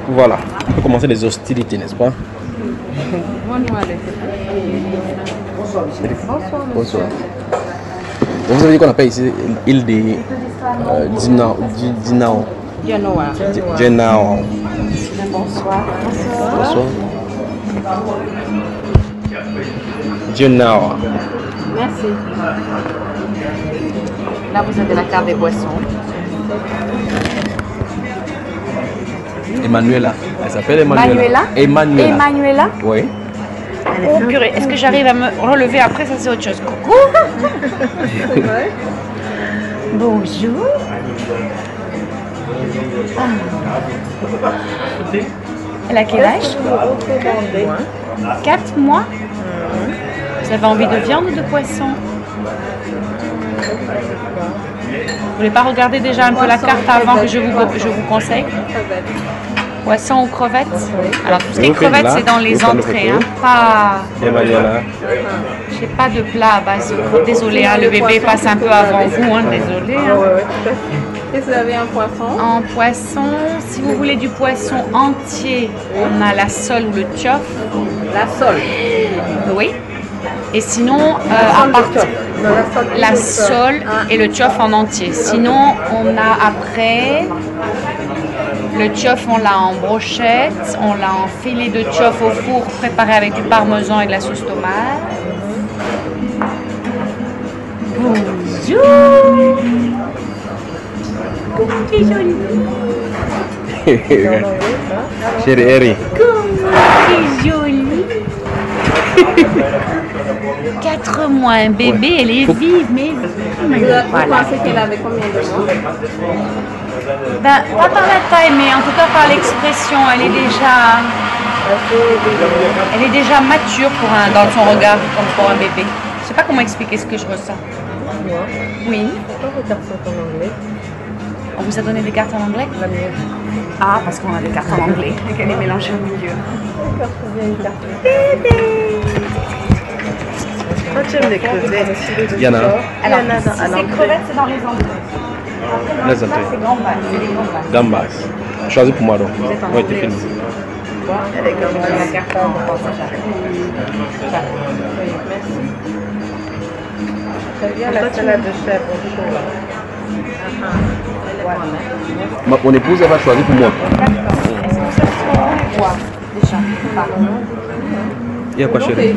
Voilà, on peut commencer les hostilités, n'est-ce pas? Bonsoir. Vous avez dit qu'on appelle ici l'île de Dinao. Genoa. Bonsoir. Bonsoir. Genoa. Merci. Là, vous avez la carte des boissons. Emmanuela. Elle s'appelle Emmanuela. Emmanuela. Oui. Oh purée, est-ce que j'arrive à me relever après? Ça, c'est autre chose. Coucou. Bonjour. Elle a quel âge? 4 mois. Vous avez envie de viande ou de poisson? Vous voulez pas regarder déjà un peu la carte avant que je vous conseille? Poisson ou crevettes? Alors tout ce qui est crevettes, c'est dans les entrées, hein, pas... J'ai pas de plat à base. Désolé, hein, le bébé passe un peu avant vous, hein, désolé. Hein. Est-ce que vous avez un poisson? En poisson, si vous voulez du poisson entier, on a la sole ou le tchof. La sole? Oui. Et sinon, à part la sole et le tchof en entier. Sinon, on a après le tchof, on l'a en brochette, on l'a en filet de tchof au four préparé avec du parmesan et de la sauce tomate. Bonjour. T'es jolie. Chérie Eri. T'es jolie. 4 mois, un bébé, elle est vive, mais Vous pensez qu'elle avait combien de mois? Ben, pas par la taille, mais en tout cas par l'expression, elle est déjà mature pour dans son regard, comme pour un bébé. Je sais pas comment expliquer ce que je ressens. Oui. Pourquoi vos cartes sont en anglais? On vous a donné des cartes en anglais? Ah, parce qu'on a des cartes en anglais et qu'elle est mélangée au milieu. Moi, j'aime les crevettes. Il y en a. Alors, si c'est crevettes, c'est dans les entrées. Après, Les dans entrées. c'est gambas, c'est des gambas. Gambas. Choisis pour moi donc. Oui, tu filmes. Elle est comme La carte en Très bien, la salade de chèvre au chaud. Mon épouse, elle va choisir pour moi. Est-ce que ça se boire déjà? Il y a quoi, chérie?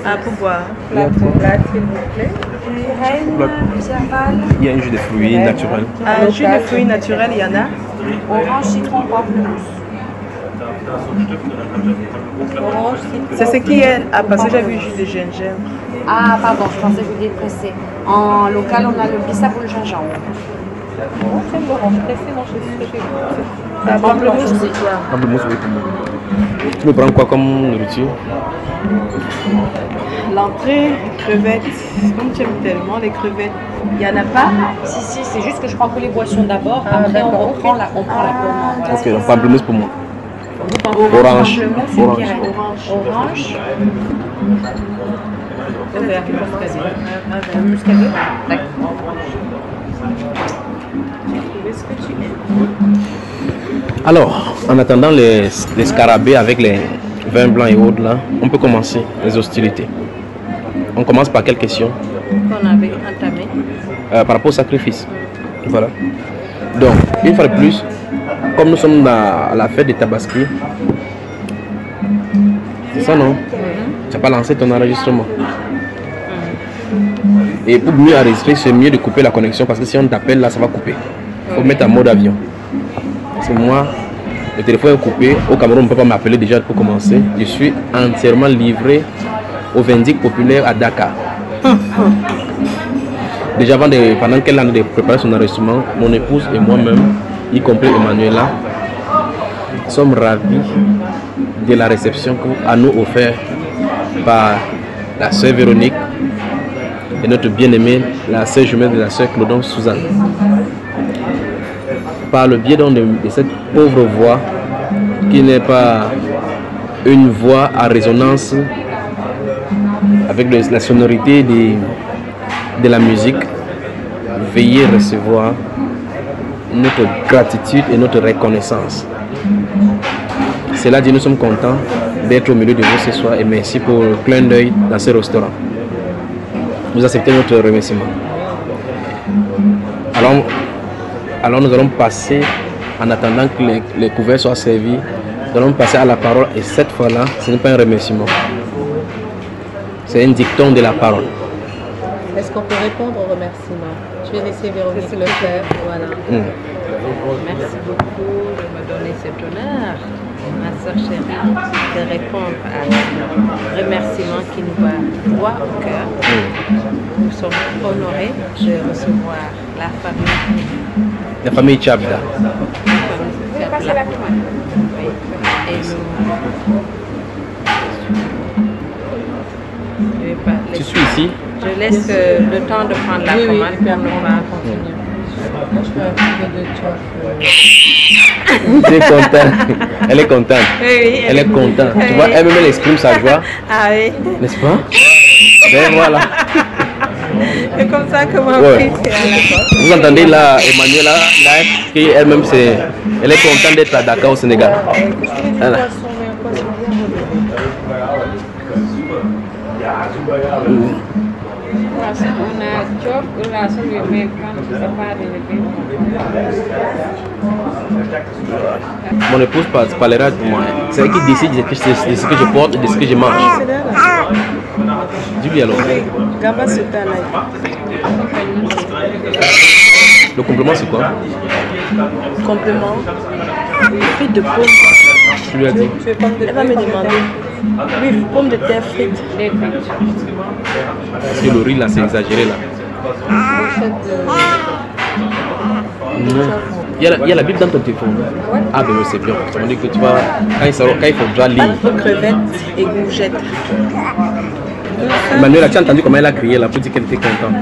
Ah, pour boire. Plat, s'il vous plaît. Il y a un jus de fruits naturel. Un jus de fruits naturel, il y en a. Orange, citron, pamplemousse. Orange, citron. C'est ce qui est. Ah, parce que j'ai vu jus de gingembre. Ah, pardon, je pensais que vous dites pressé. En local, on a le bissap ou le gingembre. C'est l'orange pressé, non, je sais pas. Ah, pamplemousse aussi. Pamplemousse, oui, pour moi. Tu me prends quoi comme nourriture? L'entrée, crevettes. Comme tu aimes tellement les crevettes, il n'y en a pas? Si, c'est juste que je prends que les boissons d'abord. Après, on prend la commande. Ok, donc pamplemousse pour moi. Orange. Orange. Orange. Muscadet. D'accord. Alors, en attendant les scarabées avec les vins blancs et autres, là, on peut commencer les hostilités. On commence par quelle question? Qu'on avait entamé. Par rapport au sacrifice. Voilà. Donc, une fois de plus, comme nous sommes dans la fête des Tabaski, c'est ça, non? Tu n'as pas lancé ton enregistrement. Et pour mieux enregistrer, c'est mieux de couper la connexion parce que si on t'appelle là, ça va couper. Il faut mettre en mode avion. Parce que moi, le téléphone est coupé. Au Cameroun, on ne peut pas m'appeler déjà pour commencer. Je suis entièrement livré au Vindicte populaire à Dakar. Déjà pendant qu'elle a préparé son enregistrement, mon épouse et moi-même, y compris Emmanuela, sommes ravis de la réception qu'à nous offert par la sœur Véronique et notre bien-aimée, la sœur jumelle de la sœur Claudon Suzanne. Par le biais donc de cette pauvre voix, qui n'est pas une voix à résonance avec la sonorité de la musique, veuillez recevoir notre gratitude et notre reconnaissance Cela dit, nous sommes contents d'être au milieu de vous ce soir et merci pour le clin d'œil dans ce restaurant. Vous acceptez notre remerciement. Alors nous allons passer, en attendant que les couverts soient servis, nous allons passer à la parole et cette fois-là, ce n'est pas un remerciement. C'est un dicton de la parole. Est-ce qu'on peut répondre aux remerciements? Je vais laisser Véronique le faire. Voilà. Merci beaucoup de me donner cet honneur, ma soeur chérie, de répondre à ce remerciement qui nous va droit au cœur. Nous sommes honorés de recevoir la famille. La famille Tchabda. Oui. Et Tu suis ici? Je laisse le temps de prendre la commande pour nous continuer. Je fais un peu de Tu es contente. Elle est contente. Oui, Elle est contente. Tu vois, elle-même elle exprime sa joie. Ah oui. N'est-ce pas? Ben voilà. C'est comme ça que mon Ouais. fils est à la porte. Vous entendez là, Emmanuela, elle-même, elle est contente d'être à Dakar au Sénégal. Voilà. On a job, la seule humaine quand on ne sait pas relever. Mon épouse parlera de moi. C'est elle qui décide de ce que je porte et de ce que je mange. Dis-lui alors. Gamba Sultana. Le complément, c'est quoi? Complément. Frites de pomme. Tu lui as dit. Elle va me demander. Oui, pommes de terre frites. Parce que le riz là, c'est exagéré là. Non. Il y a la Bible dans ton téléphone. Ah ben oui, c'est bien. Ça veut dire que tu vas, quand il faut déjà lire. Crevettes et gourgettes. Emmanuel, tu as entendu comment elle a crié là pour dire qu'elle était contente.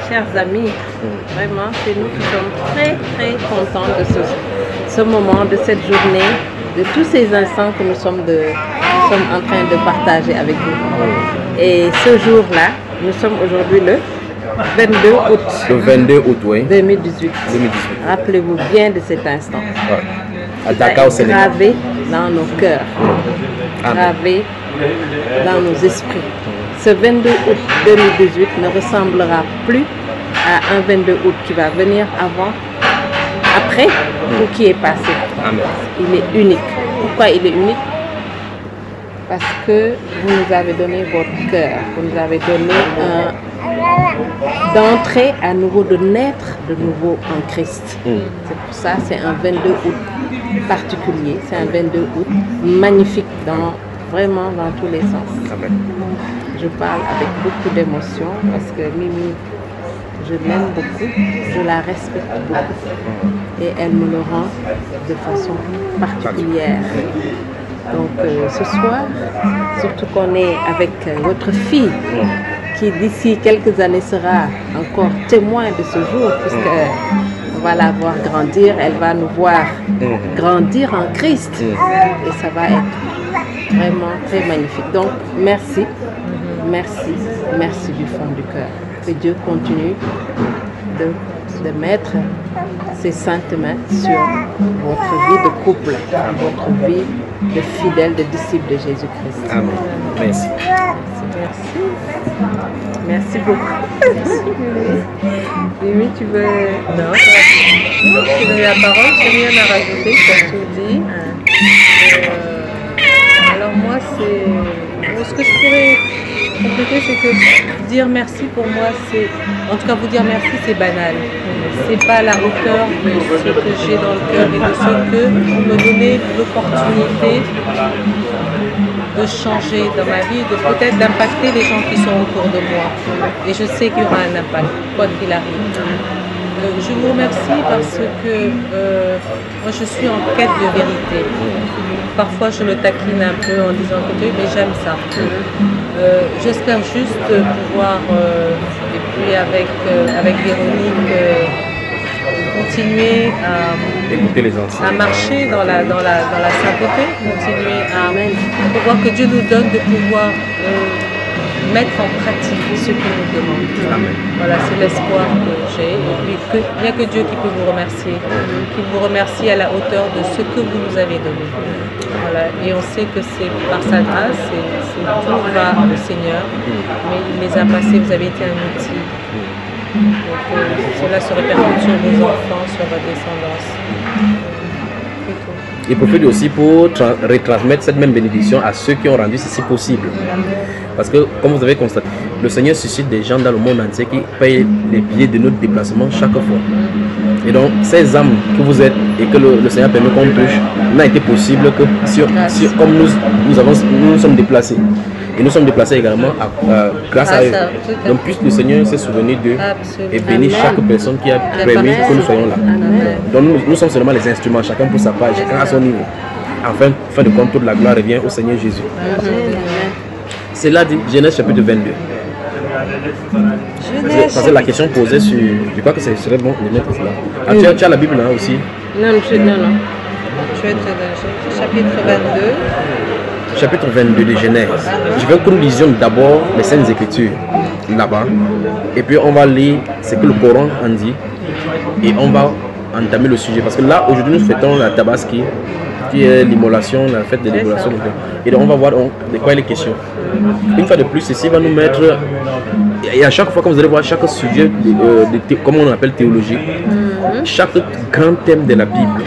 Chers amis, vraiment, c'est nous qui sommes très très contents de ce moment, de cette journée, de tous ces instants que nous sommes en train de partager avec vous. Et ce jour-là, nous sommes aujourd'hui le 22 août. Le 22 août, oui. 2018. 2018. Rappelez-vous bien de cet instant. Ouais. À Dakar au Sénégal. Gravé dans nos cœurs, Amen. gravé dans nos esprits. Ce 22 août 2018 ne ressemblera plus à un 22 août qui va venir après ou qui est passé. Amen. Il est unique. Pourquoi il est unique? Parce que vous nous avez donné votre cœur, vous nous avez donné d'entrer à nouveau, de naître de nouveau en Christ. C'est pour ça, c'est un 22 août particulier, c'est un 22 août magnifique vraiment dans tous les sens. Amen. Je parle avec beaucoup d'émotion parce que Mimi, je l'aime beaucoup, je la respecte beaucoup et elle me le rend de façon particulière. Donc ce soir, surtout qu'on est avec votre fille qui d'ici quelques années sera encore témoin de ce jour puisqu'on va la voir grandir, elle va nous voir grandir en Christ et ça va être vraiment très magnifique. Donc merci, merci, merci du fond du cœur. Que Dieu continue de mettre ses saintes mains sur votre vie de couple, votre vie de fidèle, de disciple de Jésus-Christ. Amen. Merci. Merci. Merci beaucoup. Mimi, tu veux... Non, tu veux la parole, je n'ai rien à rajouter, tu as tout dit. Alors moi, ce que je pourrais compléter, c'est que dire merci pour moi, c'est, en tout cas vous dire merci, c'est banal. C'est pas à la hauteur de ce que j'ai dans le cœur et de ce que vous me donnez l'opportunité de changer dans ma vie, de peut-être d'impacter les gens qui sont autour de moi. Et je sais qu'il y aura un impact, quoi qu'il arrive. Je vous remercie parce que moi je suis en quête de vérité. Parfois je le taquine un peu en disant que mais j'aime ça. J'espère juste pouvoir, et puis avec Véronique, continuer Écoutez les anciens. à marcher dans la sainteté, continuer à voir que Dieu nous donne de pouvoir mettre en pratique ce qu'il nous demande. Amen. Voilà, c'est l'espoir que j'ai. Et puis, il n'y a que Dieu qui peut vous remercier. Qu'il vous remercie à la hauteur de ce que vous nous avez donné. Voilà. Et on sait que c'est par sa grâce, tout va au Seigneur. Mais il les a passés, vous avez été un outil. Donc, cela se répercute sur vos enfants, sur votre descendance. Il profite aussi pour retransmettre cette même bénédiction à ceux qui ont rendu ceci possible. Parce que, comme vous avez constaté, le Seigneur suscite des gens dans le monde entier qui payent les billets de notre déplacement chaque fois. Et donc, ces âmes que vous êtes et que le Seigneur permet qu'on touche, n'a été possible que comme nous sommes déplacés. Et nous sommes déplacés également grâce à eux. Donc, puisque le Seigneur s'est souvenu d'eux et bénit chaque personne qui a permis que nous soyons là. Donc, nous sommes seulement les instruments, chacun pour sa part, chacun à son niveau. Enfin, fin de compte, toute la gloire revient au Seigneur Jésus. C'est là dit Genèse chapitre 22. Parce que la question posée sur. Je crois que ce serait bon de mettre cela. Ah, tu as la Bible là aussi? Non. Je vais être dans chapitre 22. Chapitre 22 de Genèse. Je veux que nous lisions d'abord les Saintes Écritures là-bas. Et puis on va lire ce que le Coran en dit. Et on va entamer le sujet. Parce que là, aujourd'hui, nous fêtons la Tabaski, qui est l'immolation, la fête de l'immolation. Et donc on va voir de quoi il est question. Une fois de plus, ceci va nous mettre. Et à chaque fois, comme vous allez voir, chaque sujet, comme on appelle théologique, chaque grand thème de la Bible,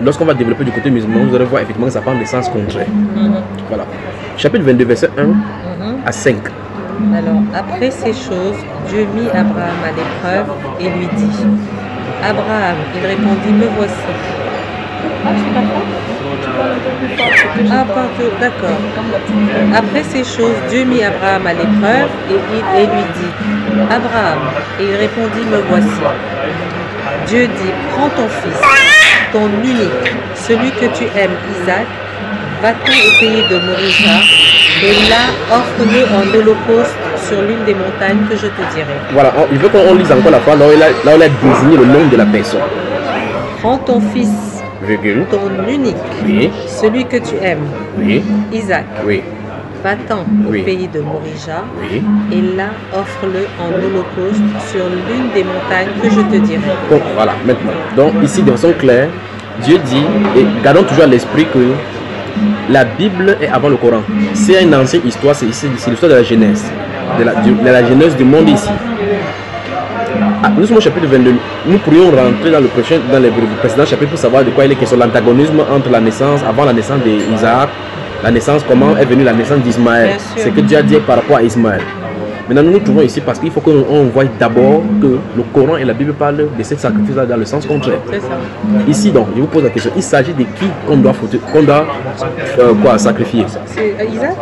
lorsqu'on va développer du côté musulman, vous allez voir effectivement que ça prend des sens contraires. Voilà. Chapitre 22, verset 1 à 5. Alors, après ces choses, Dieu mit Abraham à l'épreuve et lui dit: Abraham, il répondit: me voici. D'accord. Après ces choses, Dieu mit Abraham à l'épreuve et lui dit: Abraham, et il répondit: me voici. Dieu dit: prends ton fils, ton unique, celui que tu aimes, Isaac, va-t'en au pays de Morija, et là offre-le en holocauste sur l'une des montagnes que je te dirai. Voilà, il veut qu'on lise encore la phrase là où il a désigné le nom de la personne. Prends ton fils, ton unique, oui, celui que tu aimes, oui, Isaac, oui, va-t'en au oui, pays de Morija, oui, et là offre-le en holocauste sur l'une des montagnes que je te dirai. Donc voilà, maintenant. Donc ici, de façon claire, Dieu dit, et gardons toujours à l'esprit que la Bible est avant le Coran. C'est une ancienne histoire, c'est l'histoire de la Genèse, de la Genèse du monde ici. Nous sommes au chapitre 22. Nous pourrions rentrer dans les précédents chapitres pour savoir de quoi il est question. L'antagonisme entre la naissance, avant la naissance d'Isaac, la naissance, comment est venue la naissance d'Ismaël. C'est que Dieu a dit par rapport à Ismaël. Maintenant, nous nous trouvons ici parce qu'il faut qu'on voie d'abord que le Coran et la Bible parlent de ces sacrifices-là dans le sens contraire. Ici, donc, je vous pose la question, il s'agit de qui qu'on doit sacrifier? C'est Isaac.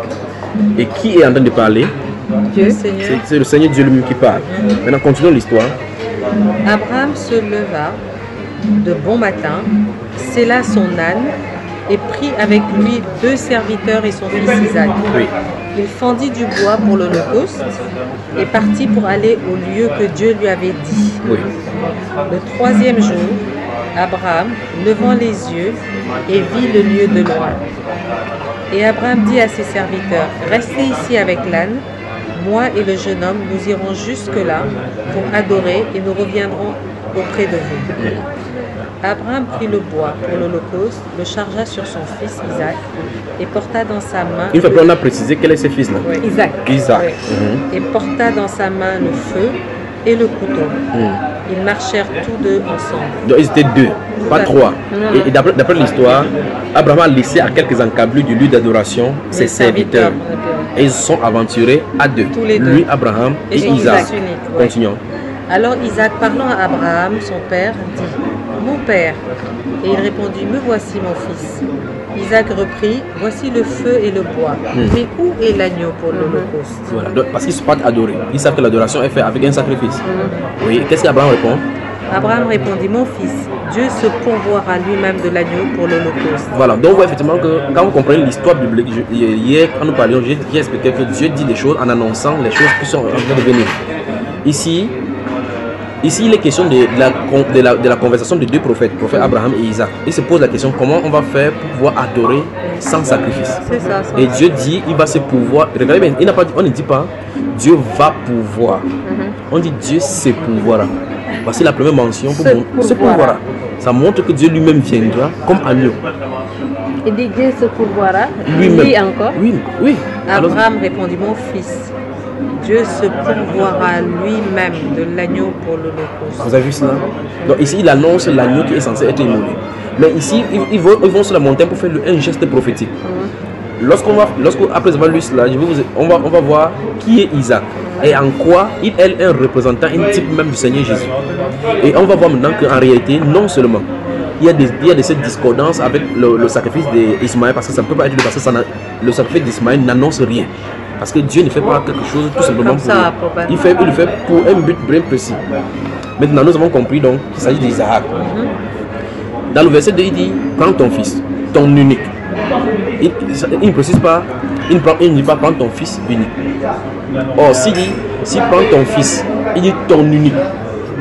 Et qui est en train de parler? Dieu, Seigneur. C'est le Seigneur Dieu lui-même qui parle. Maintenant, continuons l'histoire. Abraham se leva de bon matin, sella son âne et prit avec lui 2 serviteurs et son fils Isaac. Oui. Il fendit du bois pour l'holocauste et partit pour aller au lieu que Dieu lui avait dit. Oui. Le 3e jour, Abraham, levant les yeux, et vit le lieu de loin. Et Abraham dit à ses serviteurs: restez ici avec l'âne, moi et le jeune homme, nous irons jusque-là pour adorer et nous reviendrons auprès de vous. Abraham prit le bois pour l'holocauste, le chargea sur son fils Isaac et porta dans sa main... Une fois plus, on a précisé quel est ce fils-là. Oui. Isaac. Isaac. Oui. Et porta dans sa main le feu et le couteau. Ils marchèrent tous deux ensemble. Donc ils étaient 2, pas 3. Et d'après l'histoire, Abraham a laissé à quelques encablures du lieu d'adoration ses serviteurs. Et ils se sont aventurés à 2. Tous les 2. Lui, Abraham et Isaac. Continuons. Alors Isaac, parlant à Abraham, son père, dit: mon père. Et il répondit: me voici mon fils. Isaac reprit: voici le feu et le bois. Mais où est l'agneau pour l'holocauste? Voilà, donc, parce qu'ils se partent adorer. Ils savent que l'adoration est faite avec un sacrifice. Oui, qu'est-ce qu'Abraham répond? Abraham répondit: mon fils, Dieu se pourvoira lui-même de l'agneau pour l'holocauste. Voilà, donc on voit effectivement que quand vous comprenez l'histoire biblique, hier quand nous parlions, j'ai expliqué que Dieu dit des choses en annonçant les choses qui sont en train de venir. Ici, il est question de la conversation de 2 prophètes, prophète Abraham et Isaac. Il se pose la question: comment on va faire pour pouvoir adorer sans sacrifice? C'est ça. Et Dieu dit, il va se pouvoir. Regardez bien, on ne dit pas Dieu va pouvoir. On dit Dieu se pourvoira. Voici la première mention pour se pourvoira. Ça montre que Dieu lui-même viendra comme agneau. Il dit Dieu se pourvoira. Lui-même. Lui encore. Oui, oui. Abraham répondit, mon fils, Dieu se pourvoira lui-même de l'agneau pour l'Holocauste. Vous avez vu cela? Donc ici, il annonce l'agneau qui est censé être immolé. Mais ici, ils vont sur la montagne pour faire un geste prophétique. Après avoir lu cela, on va voir qui est Isaac et en quoi elle est un représentant, un type même du Seigneur Jésus. Et on va voir maintenant qu'en réalité, non seulement il y a de cette discordance avec le sacrifice d'Ismaël, parce que ça ne peut pas être parce que le sacrifice d'Ismaël n'annonce rien. Parce que Dieu ne fait pas quelque chose tout simplement pour lui. Il le fait pour un but bien précis. Maintenant, nous avons compris donc qu'il s'agit d'Isaac. Dans le verset 2, il dit, prends ton fils, ton unique. Il ne précise pas, il ne dit pas prends ton fils unique. Or, s'il prend ton fils, il dit ton unique.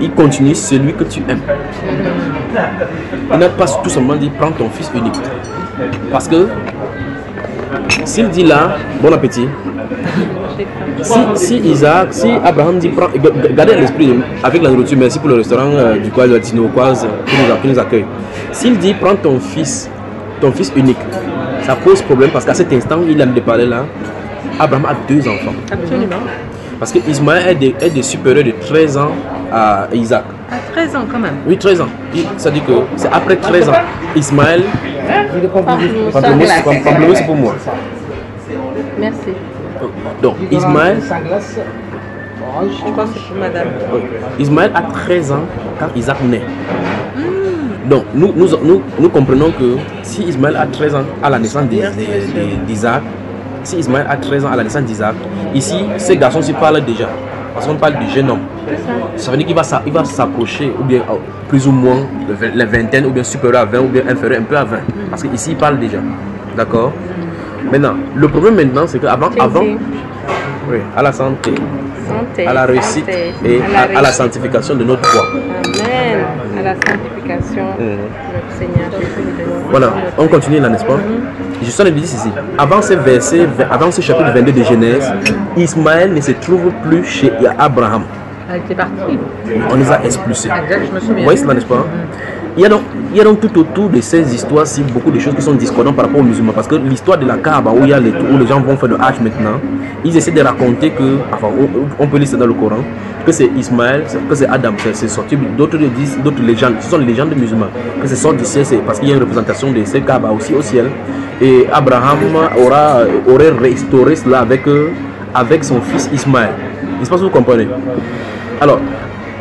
Il continue celui que tu aimes. Il n'a pas tout simplement dit prends ton fils unique. Parce que s'il dit là, bon appétit. Si Abraham dit gardez l'esprit avec la nourriture, merci pour le restaurant du coin de la Tinoquoise qui nous accueille. S'il dit prends ton fils unique, ça pose problème parce qu'à cet instant, il a de parler là, Abraham a 2 enfants. Absolument. Parce que Ismaël est des supérieurs de 13 ans à Isaac. À 13 ans quand même. Oui, 13 ans. Ça dit que c'est après 13 ans. Ismaël, pamplemousse c'est pour moi. Merci. Donc, Ismaël, Je pense que c'est pour madame. Ismaël a 13 ans quand Isaac naît. Donc, nous comprenons que si Ismaël a 13 ans à la naissance d'Isaac, si Ismaël a 13 ans à la naissance d'Isaac, ici, ces garçons s'y parlent déjà. Parce qu'on parle du jeune homme. Ça veut dire qu'il va s'approcher, ou bien plus ou moins la vingtaine, ou bien supérieur à 20, ou bien inférieur un peu à 20. Parce qu'ici, il parle déjà. D'accord? Maintenant, le problème maintenant, c'est qu'avant, oui, à la santé, à la réussite et à la sanctification de notre foi. Amen. À la sanctification de notre Seigneur Jésus. Voilà, on continue là, n'est-ce pas? Je suis en train de dire ceci. Avant ce chapitre 22 de Genèse, Ismaël ne se trouve plus chez Abraham. Elle était partie. On les a expulsés. Exact, je me souviens. Vous voyez cela, n'est-ce pas? Il y a donc tout autour de ces histoires-ci beaucoup de choses qui sont discordantes par rapport aux musulmans. Parce que l'histoire de la Kaaba, où les gens vont faire le Hajj maintenant, ils essaient de raconter que, enfin, on peut lire ça dans le Coran, que c'est Ismaël, que c'est Adam, c'est sorti. D'autres disent, d'autres légendes, ce sont les légendes musulmanes, que c'est sorti du ciel, c'est parce qu'il y a une représentation de ces Kaaba aussi au ciel. Et Abraham aurait restauré cela avec son fils Ismaël. N'est-ce pas que vous comprenez? Alors,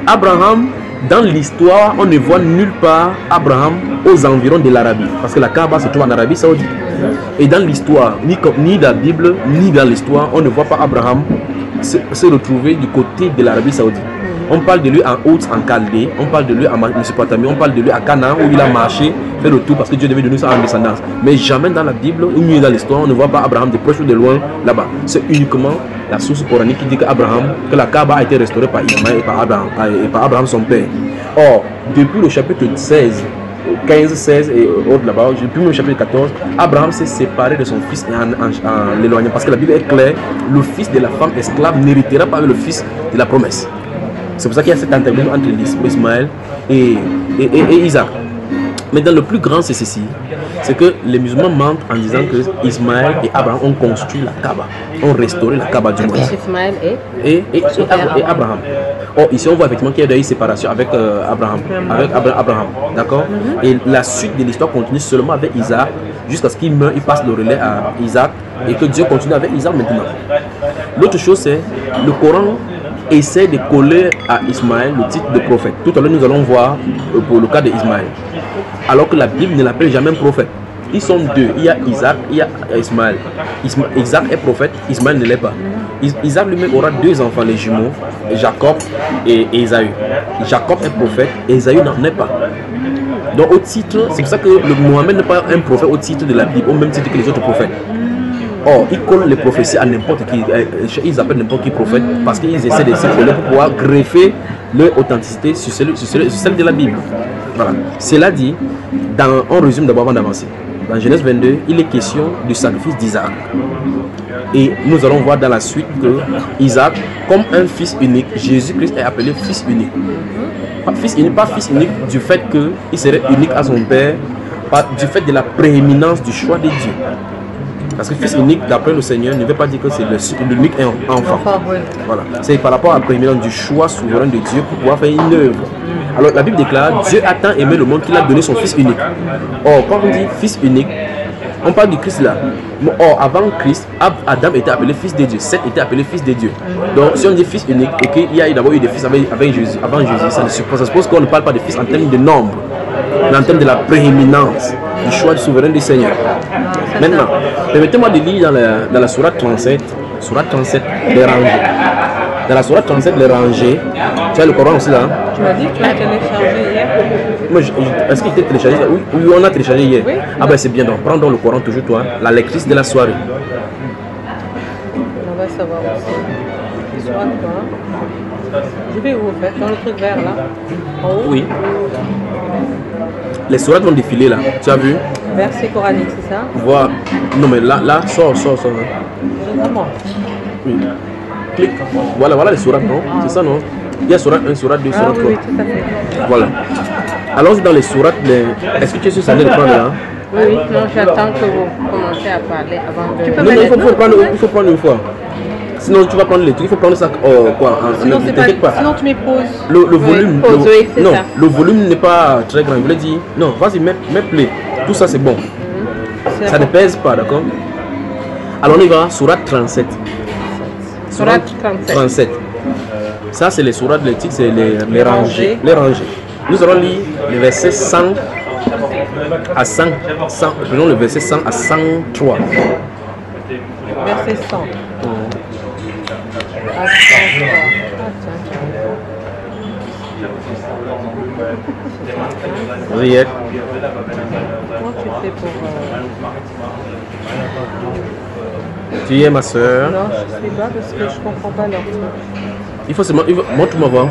Abraham, dans l'histoire, on ne voit nulle part Abraham aux environs de l'Arabie. Parce que la Kaaba se trouve en Arabie Saoudite. Et dans l'histoire, ni dans la Bible, ni dans l'histoire, on ne voit pas Abraham se retrouver du côté de l'Arabie Saoudite. On parle de lui en Haute, en Chaldée, on parle de lui en Mésopotamie, on parle de lui à Canaan où il a marché, fait le tour parce que Dieu devait donner ça en descendance. Mais jamais dans la Bible ou mieux dans l'histoire, on ne voit pas Abraham de proche ou de loin là-bas. C'est uniquement la source coranique qui dit que la Kaaba a été restaurée par Ismaël et par Abraham son père. Or, depuis le chapitre 16, 15, 16 et autres là-bas, depuis le chapitre 14, Abraham s'est séparé de son fils en l'éloignant. Parce que la Bible est claire, le fils de la femme esclave n'héritera pas avec le fils de la promesse. C'est pour ça qu'il y a cette antagonisme entre Ismaël et Isaac. Mais dans le plus grand, c'est ceci. C'est que les musulmans mentent en disant que Ismaël et Abraham ont construit la Kaaba, ont restauré la Kaaba du moins. Ismaël et Abraham. Or, ici, on voit effectivement qu'il y a eu une séparation avec Abraham. D'accord? Et la suite de l'histoire continue seulement avec Isaac, jusqu'à ce qu'il meure, il passe le relais à Isaac, et que Dieu continue avec Isaac maintenant. L'autre chose, c'est le Coran essaie de coller à Ismaël le titre de prophète. Tout à l'heure, nous allons voir pour le cas d'Ismaël. Alors que la Bible ne l'appelle jamais prophète. Ils sont deux. Il y a Isaac, il y a Ismaël. Isaac est prophète, Ismaël ne l'est pas. Isaac lui-même aura 2 enfants, les jumeaux, Jacob et Ésaü. Jacob est prophète, Ésaü n'en est pas. Donc au titre, c'est pour ça que le Mohammed n'est pas un prophète au titre de la Bible, au même titre que les autres prophètes. Or, ils collent les prophéties à n'importe qui. Ils appellent n'importe qui prophète parce qu'ils essaient de s'écoller pour pouvoir greffer leur authenticité sur celle de la Bible. Voilà. Cela dit, on résume d'abord avant d'avancer. Dans Genèse 22, il est question du sacrifice d'Isaac. Et nous allons voir dans la suite que Isaac, comme un fils unique, Jésus-Christ est appelé fils unique. Pas fils unique du fait qu'il serait unique à son père, pas du fait de la prééminence du choix de Dieu. Parce que fils unique, d'après le Seigneur, ne veut pas dire que c'est l'unique enfant. Voilà. C'est par rapport à la prééminence du choix souverain de Dieu pour pouvoir faire une œuvre. Alors la Bible déclare, Dieu a tant aimé le monde qu'il a donné son fils unique. Or, quand on dit fils unique, on parle du Christ là. Or, avant Christ, Adam était appelé fils de Dieu, Seth était appelé fils de Dieu. Donc, si on dit fils unique et qu'il y a d'abord eu des fils avec Jésus, avant Jésus, ça suppose qu'on ne parle pas de fils en termes de nombre, mais en termes de la prééminence du choix du souverain du Seigneur. Maintenant, permettez-moi de lire dans la sourate 37, les rangées. Dans la sourate 37, les rangées, tu as le Coran aussi là. Tu m'as dit que tu l'as téléchargé hier. Est-ce qu'il était téléchargé? Oui, on a téléchargé hier. Oui. Ah ben c'est bien, donc prends donc le Coran toujours toi, la lectrice de la soirée. On va savoir aussi. Sourate quoi? Je vais où en fait? Dans le truc vert là? En haut? Oui. Les sourates vont défiler là, tu as vu? Verset coranique, c'est ça? Voilà. Non mais là, sors. Vraiment? Oui. Clique. Voilà les sourates, non? C'est ça, non? Il y a sourate 1, sourate 2, sourate 3. Oui, tout à fait. Voilà. Alors dans les sourates, est-ce que tu es sur ça de prendre là? Oui, non, j'attends que vous commencez à parler avant de... Non, il faut prendre une fois. Sinon tu vas prendre les trucs, il faut prendre ça quoi? Sinon, sinon tu m'époses. Le volume, oui, non, ça. le volume n'est pas très grand. Je voulais dire, non, vas-y, mets play. Tout ça c'est bon. Ça ne pèse pas, d'accord? Alors on y va, sourate 37. Sourate 37. Ça c'est les sourates, les titres, c'est les rangées. Les rangées. Nous allons lire le verset 100 à 100. Prenons le verset 100 à 103. Verset 100. Riette. Comment tu fais pour... Tu y es ma soeur. Non, je sais pas parce que je comprends pas leur truc. Il faut seulement... Montre-moi voir.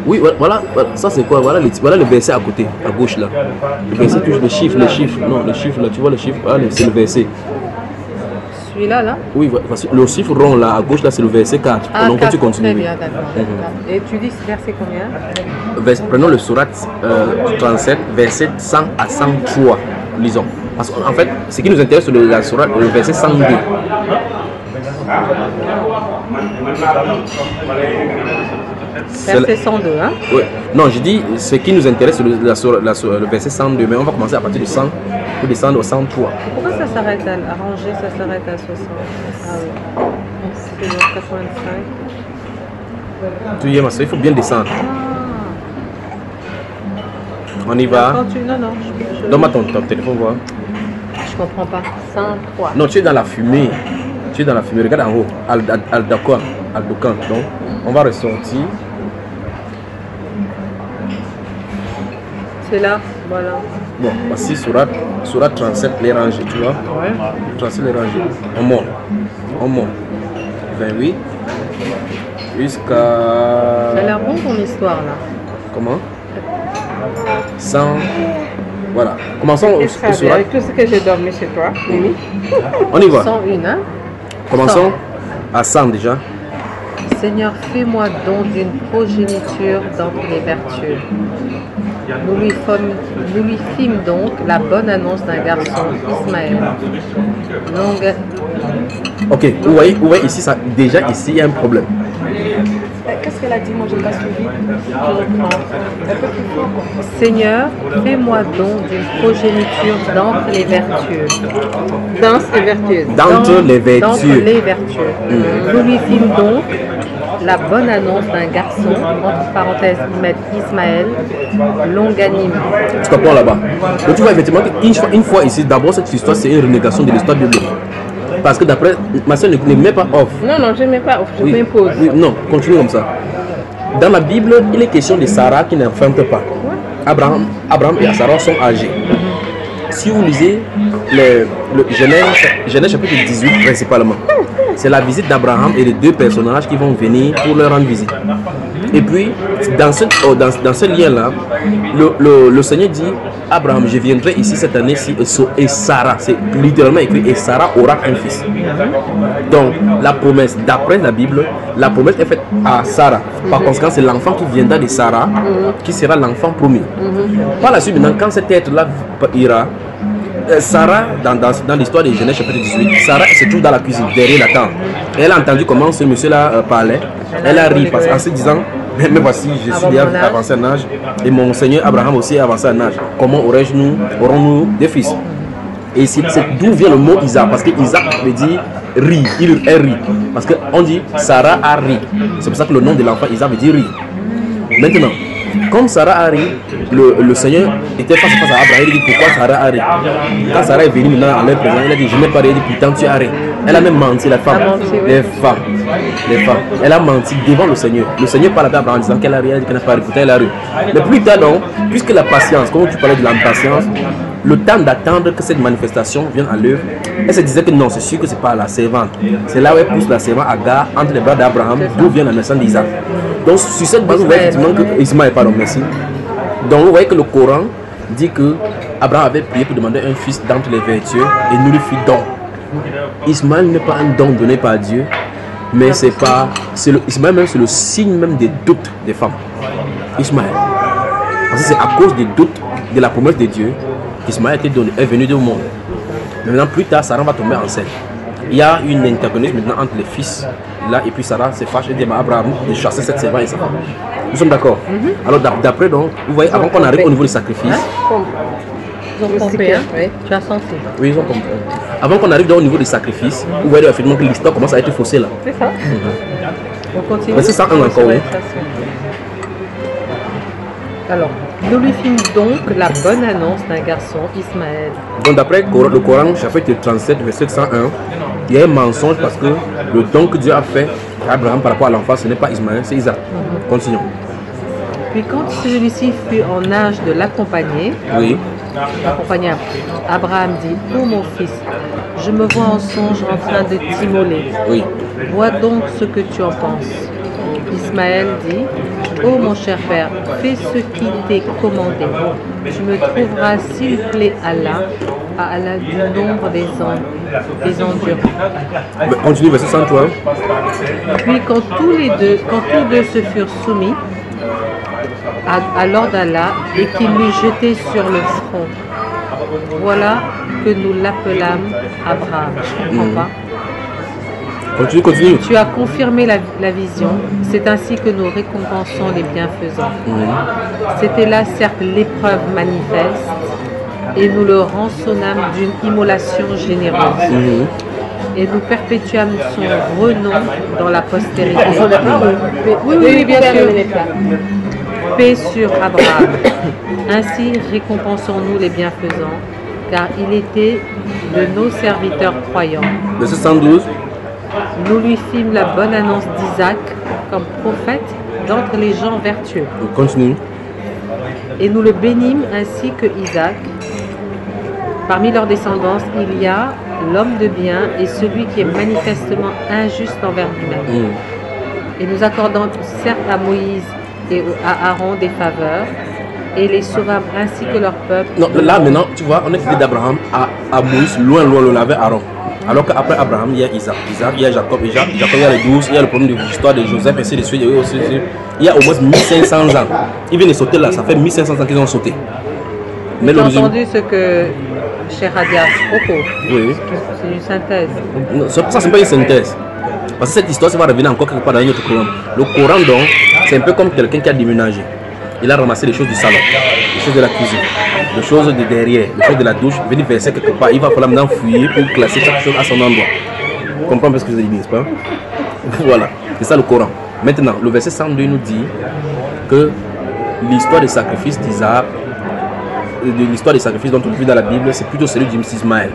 Oui, voilà, ça c'est quoi? Voilà le verset à côté, à gauche là. Le verset touche les chiffres. Non, les chiffres là, tu vois les chiffres? Ah, c'est le verset. Celui-là, là? Oui, le chiffre rond là, à gauche là, c'est le verset 4. Ah, donc 4, tu continues. très bien, d'accord. Et tu dis verset combien? Prenons le sourate 37, verset 100 à 103. Lisons. Parce qu'en fait, ce qui nous intéresse, c'est le verset 102. Verset 102, hein? Oui. Non, je dis, ce qui nous intéresse, c'est le verset 102, mais on va commencer à partir de 100 pour descendre au 103. Pourquoi ça s'arrête à ranger, ça s'arrête à 60? Ah oui. C'est dans 85. Tu y es, ma soeur, il faut bien descendre. On y va. Non. Donne-moi ton téléphone, voir. Je comprends pas. 103. Non, tu es dans la fumée. Regarde en haut. Aldokan. Donc, on va ressortir. C'est là, voilà. Bon, voici sourate 37, les rangées, tu vois? Ouais. 37, les rangées. On monte. 28. Jusqu'à... Ça a l'air bon ton histoire là. Comment? 100. Voilà. Commençons au sourate. Avec tout ce que j'ai dormi chez toi, Mimi. On y va. 101, hein? Commençons à 100 déjà. Seigneur, fais-moi don d'une progéniture d'entre les vertueux. Nous lui fîmes donc la bonne annonce d'un garçon, Ismaël. Ok, vous voyez ici, déjà ici, il y a un problème. Qu'est-ce qu'elle a dit? Moi, je n'ai pas suivi. Je reprends. Un peu plus fort, quoi. Seigneur, fais-moi don d'une progéniture d'entre les vertueux. D'entre les vertueux. Nous lui fîmes donc la bonne annonce d'un garçon, entre parenthèses, Ismaël, longanime. Tu comprends là-bas? Donc tu vois effectivement qu'une fois ici, d'abord cette histoire c'est une renégation de l'histoire biblique. Parce que d'après, ma soeur ne met pas off. Non, je ne mets pas off, je m'impose. Oui, non, continue comme ça. Dans la Bible, il est question de Sarah qui n'enfante pas. Abraham et Sarah sont âgés. Si vous lisez le Genèse chapitre 18 principalement, c'est la visite d'Abraham et les deux personnages qui vont venir pour leur rendre visite. Et puis, dans ce lien-là, le Seigneur dit, Abraham, je viendrai ici cette année-ci, et Sarah, c'est littéralement écrit, et Sarah aura un fils. Donc, la promesse, d'après la Bible, la promesse est faite à Sarah. Par conséquent, c'est l'enfant qui viendra de Sarah qui sera l'enfant promis. Par la suite, maintenant, quand cet être-là ira, Sarah, dans l'histoire de Genèse chapitre 18, Sarah se trouve dans la cuisine, derrière la tente. Et elle a entendu comment ce monsieur-là parlait. Elle a ri en se disant, mais voici, je suis déjà avancé en âge, et mon Seigneur Abraham aussi est avancé en âge. Comment aurons-nous des fils? Et c'est d'où vient le mot Isaac, parce que Isaac veut dire ri, il rit. Parce qu'on dit Sarah a ri. C'est pour ça que le nom de l'enfant Isaac veut dire ri. Maintenant, comme Sarah a ri, le Seigneur était face à face à Abraham. Il dit pourquoi Sarah a ri. Quand Sarah est venue maintenant à leur présence, il a dit je n'ai pas ri. Il dit pourtant tu as ri. Elle a même menti, la femme. Les femmes. Elle a menti devant le Seigneur. Le Seigneur parle à Abraham en disant qu'elle a ri, qu'elle n'a pas ri. Pourtant elle a ri. Mais plus tard donc, puisque la patience, comme tu parlais de l'impatience, le temps d'attendre que cette manifestation vienne à l'œuvre, elle se disait que non, c'est sûr que c'est pas la servante. C'est là où elle pousse la servante Agar entre les bras d'Abraham, d'où vient la naissance d'Isaac. Donc sur cette base, vous voyez effectivement que Ismaël, pardon, merci. Donc vous voyez que le Coran dit que Abraham avait prié pour demander un fils d'entre les vertueux et nous lui fit don. Ismaël n'est pas un don donné par Dieu, mais Ismaël même c'est le signe même des doutes des femmes. Ismaël. Parce que c'est à cause des doutes de la promesse de Dieu qu'Ismaël est venu du monde. Maintenant plus tard, Sarah va tomber enceinte. Il y a une antagonisme maintenant entre les fils là et puis Sarah se fâche et dit à Abraham de chasser cette servante et sa femme. Nous sommes d'accord. Alors d'après donc, vous voyez, avant qu'on arrive au niveau du sacrifice. Ils ont compris, hein? Oui. Tu as senti. Oui, ils ont compris. Avant qu'on arrive donc au niveau du sacrifice, vous voyez effectivement que l'histoire commence à être faussée là. C'est ça. On continue. Mais c'est ça encore, oui. Alors, nous lui fîmes donc la bonne annonce d'un garçon, Ismaël. Donc d'après le Coran, chapitre 37, verset 101, il y a un mensonge parce que le don que Dieu a fait à Abraham par rapport à l'enfant, ce n'est pas Ismaël, c'est Isaac. Continuons. Puis quand celui-ci fut en âge de l'accompagner, Abraham dit, ô mon fils, je me vois en songe en train de t'immoler. Oui. Vois donc ce que tu en penses. Ismaël dit, ô mon cher père, fais ce qui t'est commandé. Tu me trouveras, s'il plaît à Allah du nombre des endurants. Continue, verset 103. Puis quand tous deux se furent soumis à l'ordre d'Allah et qu'il l'eut jeté sur le front, voilà que nous l'appelâmes Abraham. Je ne comprends pas. Continue. Tu as confirmé la vision, c'est ainsi que nous récompensons les bienfaisants. C'était là certes l'épreuve manifeste, et nous le rançonnâmes d'une immolation généreuse. Et nous perpétuâmes son renom dans la postérité. Oui, bien sûr. Paix sur Abraham. Ainsi récompensons-nous les bienfaisants, car il était de nos serviteurs croyants. Verset 112. Nous lui fîmes la bonne annonce d'Isaac comme prophète d'entre les gens vertueux. Continue. Et nous le bénîmes ainsi que Isaac. Parmi leurs descendants, il y a l'homme de bien et celui qui est manifestement injuste envers lui-même. Et nous accordons certes à Moïse et à Aaron des faveurs, et les sauvâmes ainsi que leur peuple. Non, là maintenant, tu vois, on est quitté d'Abraham à Moïse, loin, avec Aaron. Alors qu'après Abraham, il y a Isaac, il y a Jacob, il y a les 12, il y a le problème de l'histoire de Joseph, ainsi de suite. Il y a au moins 1500 ans. Ils viennent de sauter là, ça fait 1500 ans qu'ils ont sauté. Mais tu as entendu ce que Cheikh Hadia propose? Oui. C'est une synthèse. Non, ça, c'est pas une synthèse. Parce que cette histoire, ça va revenir encore quelque part dans notre Coran. Le Coran, donc, c'est un peu comme quelqu'un qui a déménagé. Il a ramassé les choses du salon, les choses de la cuisine, les choses de derrière, les choses de la douche, venir verser quelque part. Il va falloir maintenant fouiller pour classer chaque chose à son endroit. Vous comprenez ce que je dis, n'est-ce pas? Voilà, c'est ça le Coran. Maintenant, le verset 102 nous dit que l'histoire des sacrifices d'Isaac, l'histoire des sacrifices dont on trouve dans la Bible, c'est plutôt celui d'Ismaël.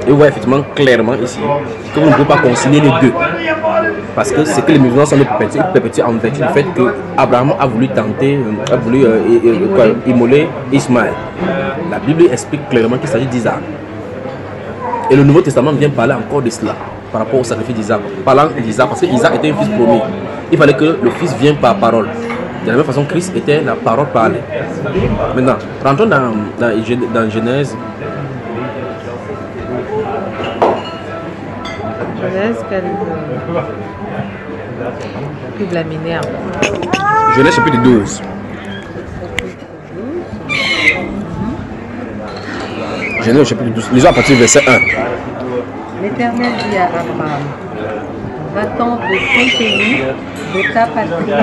Et vous voyez effectivement clairement ici que vous ne pouvez pas concilier les deux. Parce que c'est que les musulmans sont perpétués en vertu du fait que Abraham a voulu immoler Ismaël. La Bible explique clairement qu'il s'agit d'Isaac. Et le Nouveau Testament vient parler encore de cela par rapport au sacrifice d'Isaac. Parlant d'Isaac, parce que Isaac était un fils promis. il fallait que le Fils vienne par parole. De la même façon, Christ était la parole parlée. Maintenant, rentrons dans Genèse. Genèse, que de la minerve. Genèse chapitre 12. Genèse chapitre 12. Lisons à partir du verset 1. L'Éternel dit à Abraham, va-t'en de ton pays, de ta patrie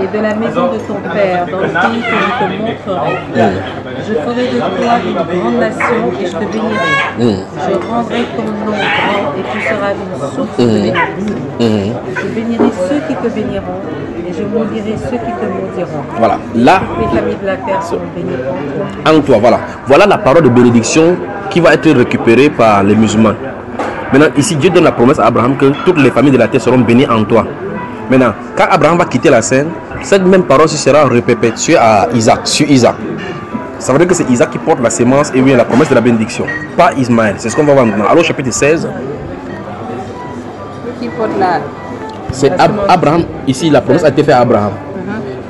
et de la maison de ton père, dans le pays que je te montrerai. Je ferai de toi une grande nation et je te bénirai. Je rendrai ton nom grand et tu seras une source de bénédiction. Je bénirai ceux qui te béniront et je maudirai ceux qui te maudiront. Voilà. Là, Les familles de la terre seront bénies en toi. en toi, voilà. Voilà la parole de bénédiction qui va être récupérée par les musulmans. Maintenant, ici, Dieu donne la promesse à Abraham que toutes les familles de la terre seront bénies en toi. Maintenant, quand Abraham va quitter la scène, cette même parole sera répétée à Isaac, sur Isaac. Ça veut dire que c'est Isaac qui porte la sémence et bien la promesse de la bénédiction, pas Ismaël. C'est ce qu'on va voir maintenant. Alors, chapitre 16. Qui porte la... C'est Abraham, ici la promesse a été faite à Abraham.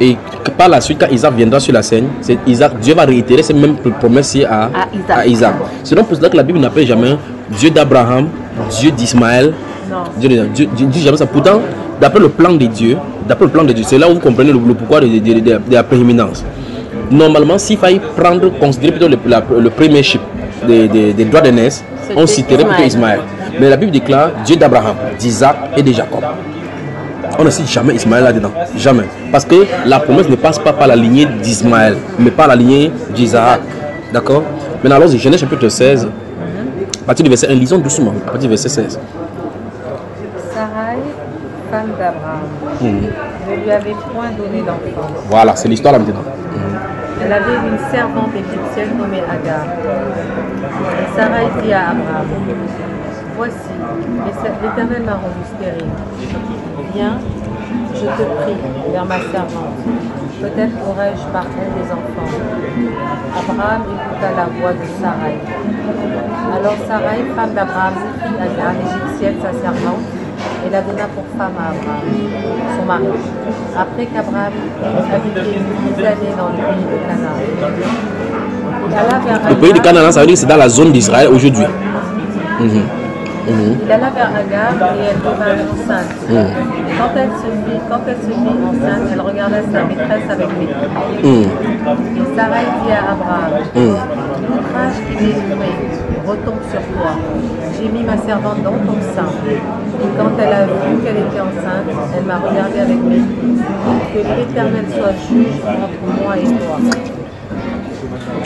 Et par la suite, quand Isaac viendra sur la scène, c'est Isaac, Dieu va réitérer cette même promesse à Isaac. C'est donc pour cela que la Bible n'appelle jamais Dieu d'Abraham, Dieu d'Ismaël. Dieu dit jamais ça. Pourtant, d'après le plan de Dieu, c'est là où vous comprenez le pourquoi de la prééminence. Normalement, s'il fallait considérer plutôt le premier chip des droits d'aînesse, on citerait plutôt Ismaël. Mais la Bible déclare Dieu d'Abraham, d'Isaac et de Jacob. On ne cite jamais Ismaël là-dedans. Jamais. Parce que la promesse ne passe pas par la lignée d'Ismaël, mais par la lignée d'Isaac. D'accord? Maintenant, alors, Genèse chapitre 16, à partir du verset 1, lisons doucement, à partir du verset 16. Sarai, femme d'Abraham, ne lui avait point donné d'enfant. Voilà, c'est l'histoire là maintenant. Elle avait une servante égyptienne nommée Agar. Et Sarai dit à Abraham, voici, l'Éternel m'a rendu stérile. Viens, je te prie, vers ma servante. Peut-être aurai-je par elle des enfants. Abraham écouta la voix de Sarai. Alors Sarai, femme d'Abraham, prit Agar, l'Égyptienne, sa servante, et la donna pour femme à Abraham, son mari. Après qu'Abraham habitait 10 années dans le pays de Canaan. Le pays de Canaan, ça veut dire que c'est dans la zone d'Israël aujourd'hui. Il alla vers Agar et elle devint enceinte. Quand elle se vit enceinte, elle regarda sa maîtresse avec mépris. Et Sarai dit à Abraham, l'outrage qui m'est fait retombe sur toi. J'ai mis ma servante dans ton sein. Et quand elle a vu qu'elle était enceinte, elle m'a regardé avec mépris. Que l'Éternel soit juge entre moi et toi.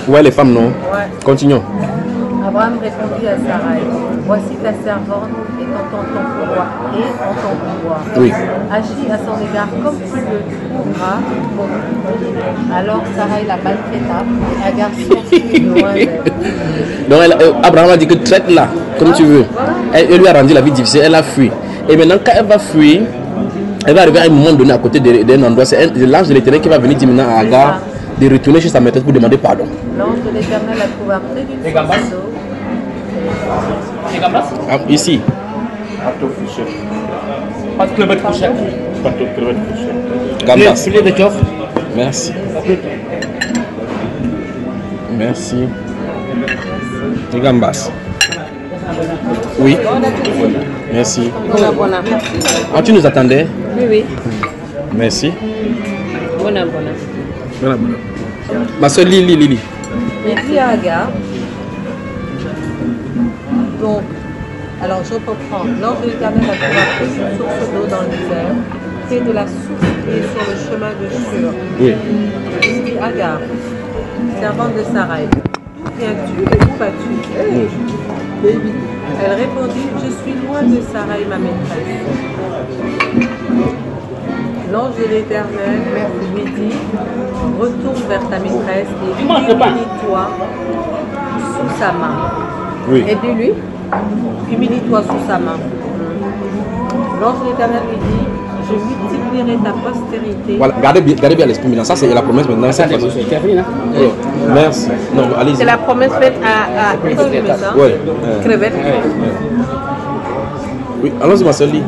Ouais, les femmes, non? Ouais. Continuons. Abraham répondit à Sarai, voici ta servante est en ton pouvoir. Oui. Agis à son égard comme tu le trouveras bon. Alors Sarai la maltraita, Agar sortit loin d'elle. Donc Abraham a dit que traite-la comme tu veux. Elle lui a rendu la vie difficile, elle a fui. Et maintenant quand elle va fuir, elle va arriver à un moment donné à côté d'un endroit. C'est l'ange de l'Éternel qui va venir dire maintenant à Agar de retourner chez sa maîtresse pour demander pardon. L'ange de l'Éternel la trouva près d'une source d'eau. Ici. Gambas. Merci. Merci. Et gambas. Oui. Merci. Ah, tu nous attendais? Oui. Merci. Bona. Ma soeur Lili. Et puis à Agar, donc, alors je reprends, l'ange de l'Éternel a trouvé une source d'eau dans le désert, près de la source qui est sur le chemin de Shur. Oui. Il dit Agar, servante de Sarai, où viens-tu et où vas-tu? Elle répondit, je suis loin de Sarai, ma maîtresse. L'ange de l'Éternel lui dit, retourne vers ta maîtresse et humilie-toi sous sa main. Oui. Et dis-lui, humilie-toi sous sa main. L'ange de l'Éternel lui dit, je multiplierai ta postérité. Voilà, gardez bien l'esprit maintenant. Ça, c'est la promesse maintenant. Merci. Non, allez-y. C'est la promesse faite à Oui. Crevette. Oui, allons-y, ma soeur Lili.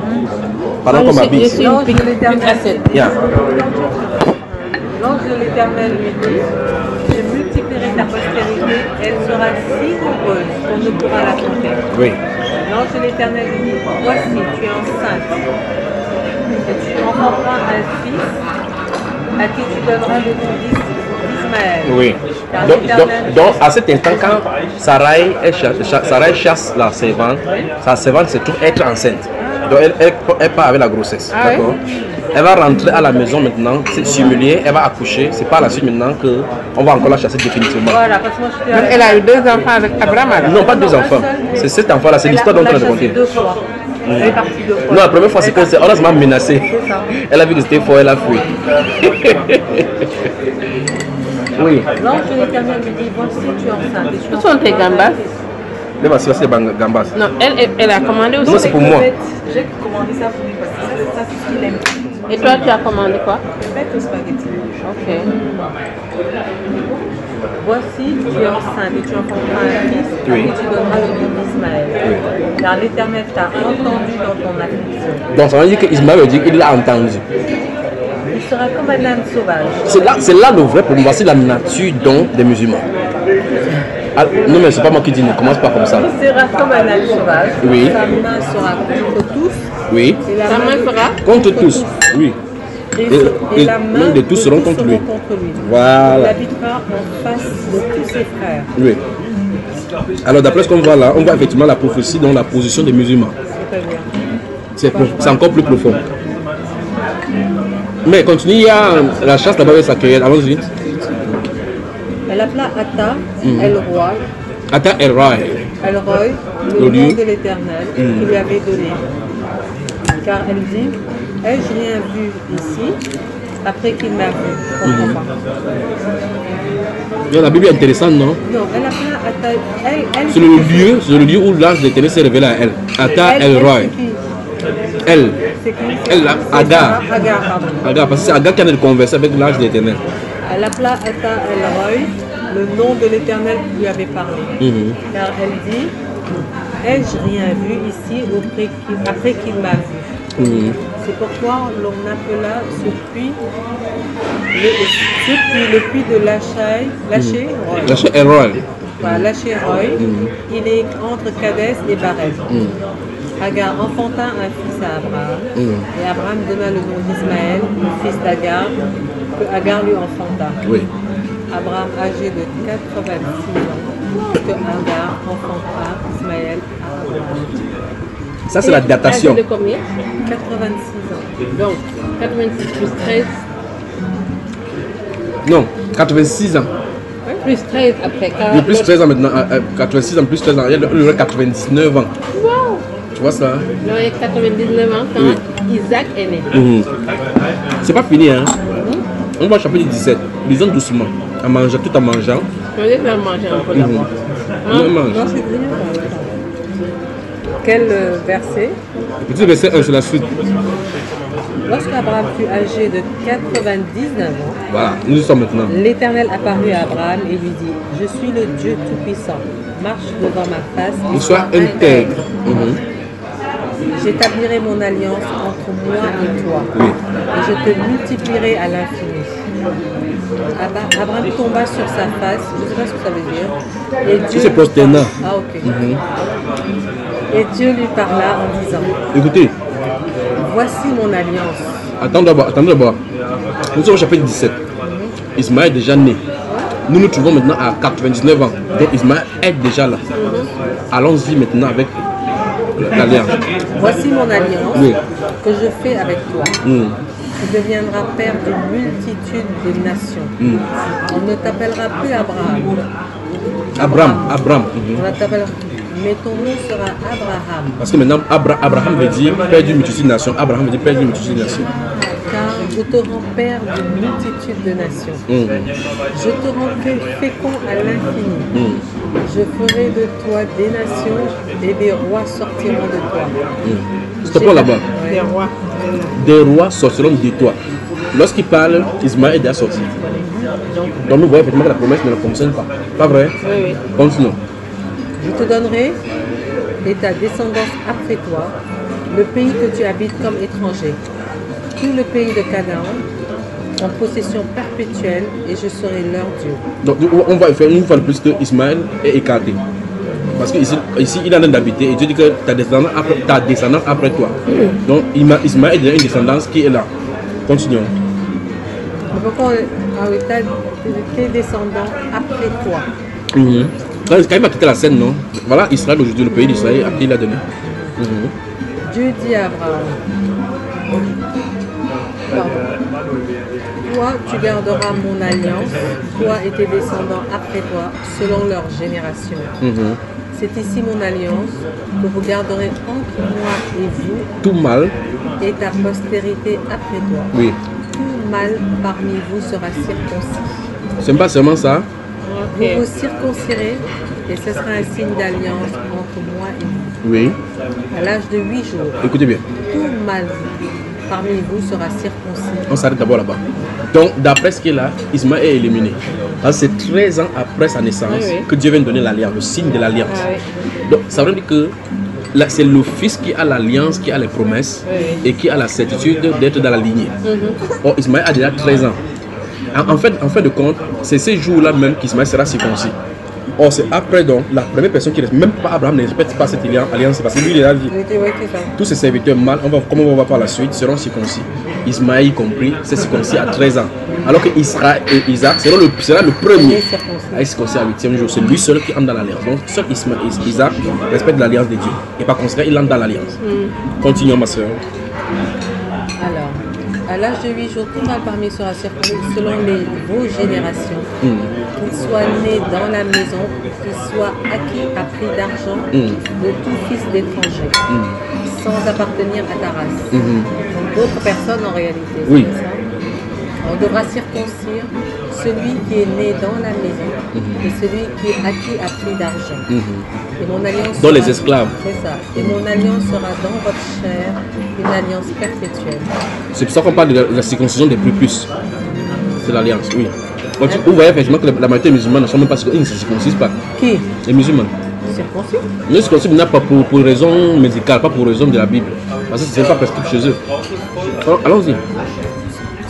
pendant qu'on m'habille. L'ange de l'Éternel. Yeah. L'ange de l'Éternel lui dit, je multiplierai ta postérité, elle sera si nombreuse qu'on ne pourra la compter. Oui. L'ange de l'Éternel lui dit, voici, tu es enceinte, et tu enfanteras un fils à qui tu donneras le nom d'Ismaël. Oui. Car Donc, l'Éternel- donc, à cet instant, quand Sarai chasse la servante, sa servante se trouve être enceinte. Donc elle part avec la grossesse. Ah D'accord. Elle va rentrer à la maison maintenant, c'est simuler, elle va accoucher. C'est par la suite maintenant qu'on va encore la chasser définitivement. Voilà, parce que moi je suis Donc elle a eu 2 enfants avec Abraham alors. Non, pas 2 enfants. C'est cet enfant-là, c'est l'histoire dont on a raconté. 2 fois. Elle est partie 2 fois. Non, la première fois, c'est qu'on a menacé. C'est ça. Elle a vu que c'était fort, elle a fui. Oui. L'ange de l'Éternel lui dit, voici, tu es enceinte. Et tu Où sont tes gambas? Les voici, c'est gambas. Non, elle a commandé aussi. Non, c'est pour moi. J'ai commandé ça pour lui parce que ça c'est ce qu'il aime. Et toi, tu as commandé quoi? Faites au spaghetti. Ok. Voici, tu es enceinte et tu enfanteras un fils, Oui. et tu donneras le nom d'Ismaël. Car l'Éternel t'a entendu dans ton affliction. Donc ça veut dire qu'Ismaël veut dire qu'il l'a entendu. Il sera comme un âne sauvage. C'est là le vrai problème. Voici la nature donc des musulmans. Ah, non mais c'est pas moi qui dis, ne commence pas comme ça. Il sera comme un âne sauvage. Oui. Sa main sera contre tous. Oui. Et la Sa main fera Contre tous. Oui. Et la main de tous seront contre lui. Il Voilà. habitera en face de tous ses frères. Oui. Alors d'après ce qu'on voit là, on voit effectivement la prophétie dans la position des musulmans. C'est encore plus profond. Mais continue, il y a la chasse là-bas avec sa cueillette. Allons-y. Elle appela Atta, El-Roi, Atta El-Rai. El-Roi, Le le lieu. nom de l'Éternel qui lui avait donné. Car elle dit, ai-je rien vu ici après qu'il m'a vu? Je comprends pas. La Bible est intéressante, non? Non, elle appela Atta, elle C'est le lieu où l'ange de l'Éternel s'est révélé à elle. Atta El-Rai. Elle. C'est qui? Elle, là, C'est Agar. Sarah, Agar, pardon. Agar, parce que c'est Agar qui a conversé avec l'ange de l'Éternel. Elle appela Atta El-Roi, le nom de l'Éternel qui lui avait parlé. Car elle dit, ai-je rien vu ici après qu'il m'a vu? C'est pourquoi l'on appela ce puits le puits de Laché Roy. Lâchez El-Rai. Voilà, Laché Roy. Il est entre Kadès et Barès. Agar enfanta un fils à Abraham. Et Abraham donna le nom d'Ismaël, le fils d'Agar, que Agar lui enfanta. Oui. Abraham, âgé de 86 ans, que Agar enfanta Ismaël à Abraham. Ça, c'est la datation. De combien? 86 ans. Donc, 86 plus 13. Non, 86 ans. Plus 13 après. Il y a plus 13 ans maintenant. 86 ans, plus 13 ans. Il y a 99 ans. Wow! Tu vois ça? Non, il y a 99 ans quand Oui. Isaac est né. C'est pas fini, hein? On va au chapitre 17. Lisons doucement. En mangeant, tout en mangeant. Je vais faire manger un peu d'abord. On mange. Non, c'est brillant. Quel verset? Le petit verset 1, c'est la suite. Lorsque Abraham fut âgé de 99 ans, Voilà, nous y sommes maintenant. l'Éternel apparut à Abraham et lui dit, je suis le Dieu Tout-Puissant, marche devant ma face et Il soit intègre. J'établirai mon alliance entre moi et toi, Oui. et je te multiplierai à l'infini. Abraham tomba sur sa face, je ne sais pas ce que ça veut dire. Et Dieu c'est prosterna. Ah ok. Et Dieu lui parla en disant, Écoutez, voici mon alliance. attendez d'abord. Nous sommes au chapitre 17. Ismaël est déjà né. Nous nous trouvons maintenant à 99 ans. Donc Ismaël est déjà là. Allons-y maintenant avec l'alliance. Voici mon alliance Oui. que je fais avec toi. Tu deviendras père d'une multitude de nations. On ne t'appellera plus Abraham. Abraham. On t'appellera, mais ton nom sera Abraham. Parce que maintenant, Abraham veut dire père d'une multitude de nations. Abraham veut dire père d'une multitude de nations. Car je te rends père d'une multitude de nations. Je te rendrai fécond à l'infini. Je ferai de toi des nations et des rois sortiront de toi. Stoppons là-bas. Des rois. Des rois sortiront de toi. Lorsqu'il parle, Ismaël est déjà sorti. Donc nous voyons effectivement que la promesse ne le concerne pas. Pas vrai? Oui. Continuons. Je te donnerai et ta descendance après toi le pays que tu habites comme étranger, tout le pays de Canaan, en possession perpétuelle, et je serai leur Dieu. Donc on va faire une fois de plus que Ismaël est écarté. Parce que ici il est en train d'habiter et Dieu dit que ta descendance après toi. Donc Ismaël est déjà une descendance qui est là. Continuons. Pourquoi tes descendants après toi? Quand il m'a quitté la scène, non? Voilà Israël aujourd'hui, le pays d'Israël à qui il a donné. Dieu dit à Abraham, toi tu garderas mon alliance, toi et tes descendants après toi, selon leur génération. C'est ici mon alliance, que vous garderez entre moi et vous, tout mal, et ta postérité après toi. Oui. Tout mal parmi vous sera circoncis. C'est pas seulement ça. Vous vous circoncirez, et ce sera un signe d'alliance entre moi et vous. Oui. À l'âge de 8 jours, Écoutez bien. tout mal parmi vous sera circoncis. On s'arrête d'abord là-bas. Donc, d'après ce qu'il a, Ismaël est éliminé. C'est 13 ans après sa naissance que Dieu vient donner l'alliance, le signe de l'alliance. Donc, ça veut dire que c'est le fils qui a l'alliance, qui a les promesses et qui a la certitude d'être dans la lignée. Or, Ismaël a déjà 13 ans. En fait de compte, c'est ces jours-là même qu'Ismaël sera circoncis. Or, c'est après donc, la première personne qui reste, même pas Abraham ne respecte pas cette alliance, parce que lui, il a dit, tous ses serviteurs mâles, comme on va voir par la suite, seront circoncis. Ismaël y compris, c'est circoncis à 13 ans. Alors que Israël et Isaac sera le premier à être circoncis à 8e jour. C'est lui seul qui entre dans l'alliance. Donc, seul Isaac respecte l'alliance de Dieu. Et par conséquent, il entre dans l'alliance. Continuons, ma soeur. Alors, à l'âge de 8 jours, tout mal parmi sera circoncis selon vos générations. Qu'il soit né dans la maison, qu'il soit acquis à prix d'argent de tout fils d'étranger, sans appartenir à ta race. Donc d'autres personnes en réalité. Oui. On devra circoncire celui qui est né dans la maison et celui qui est acquis à prix d'argent. Et mon alliance dans sera, les esclaves. C'est ça. Et mon alliance sera dans votre chair, une alliance perpétuelle. C'est pour ça qu'on parle de la circoncision des plus. C'est l'alliance, oui. Donc, vous voyez effectivement que la majorité des musulmans ne sont même pas circoncis, ils ne se circoncisent pas. Qui? Les musulmans. Circoncis? Ils ne se circoncisent pas pour raison médicale, pas pour raison de la Bible. Parce que ce n'est pas prescrit chez eux. Alors, allons-y.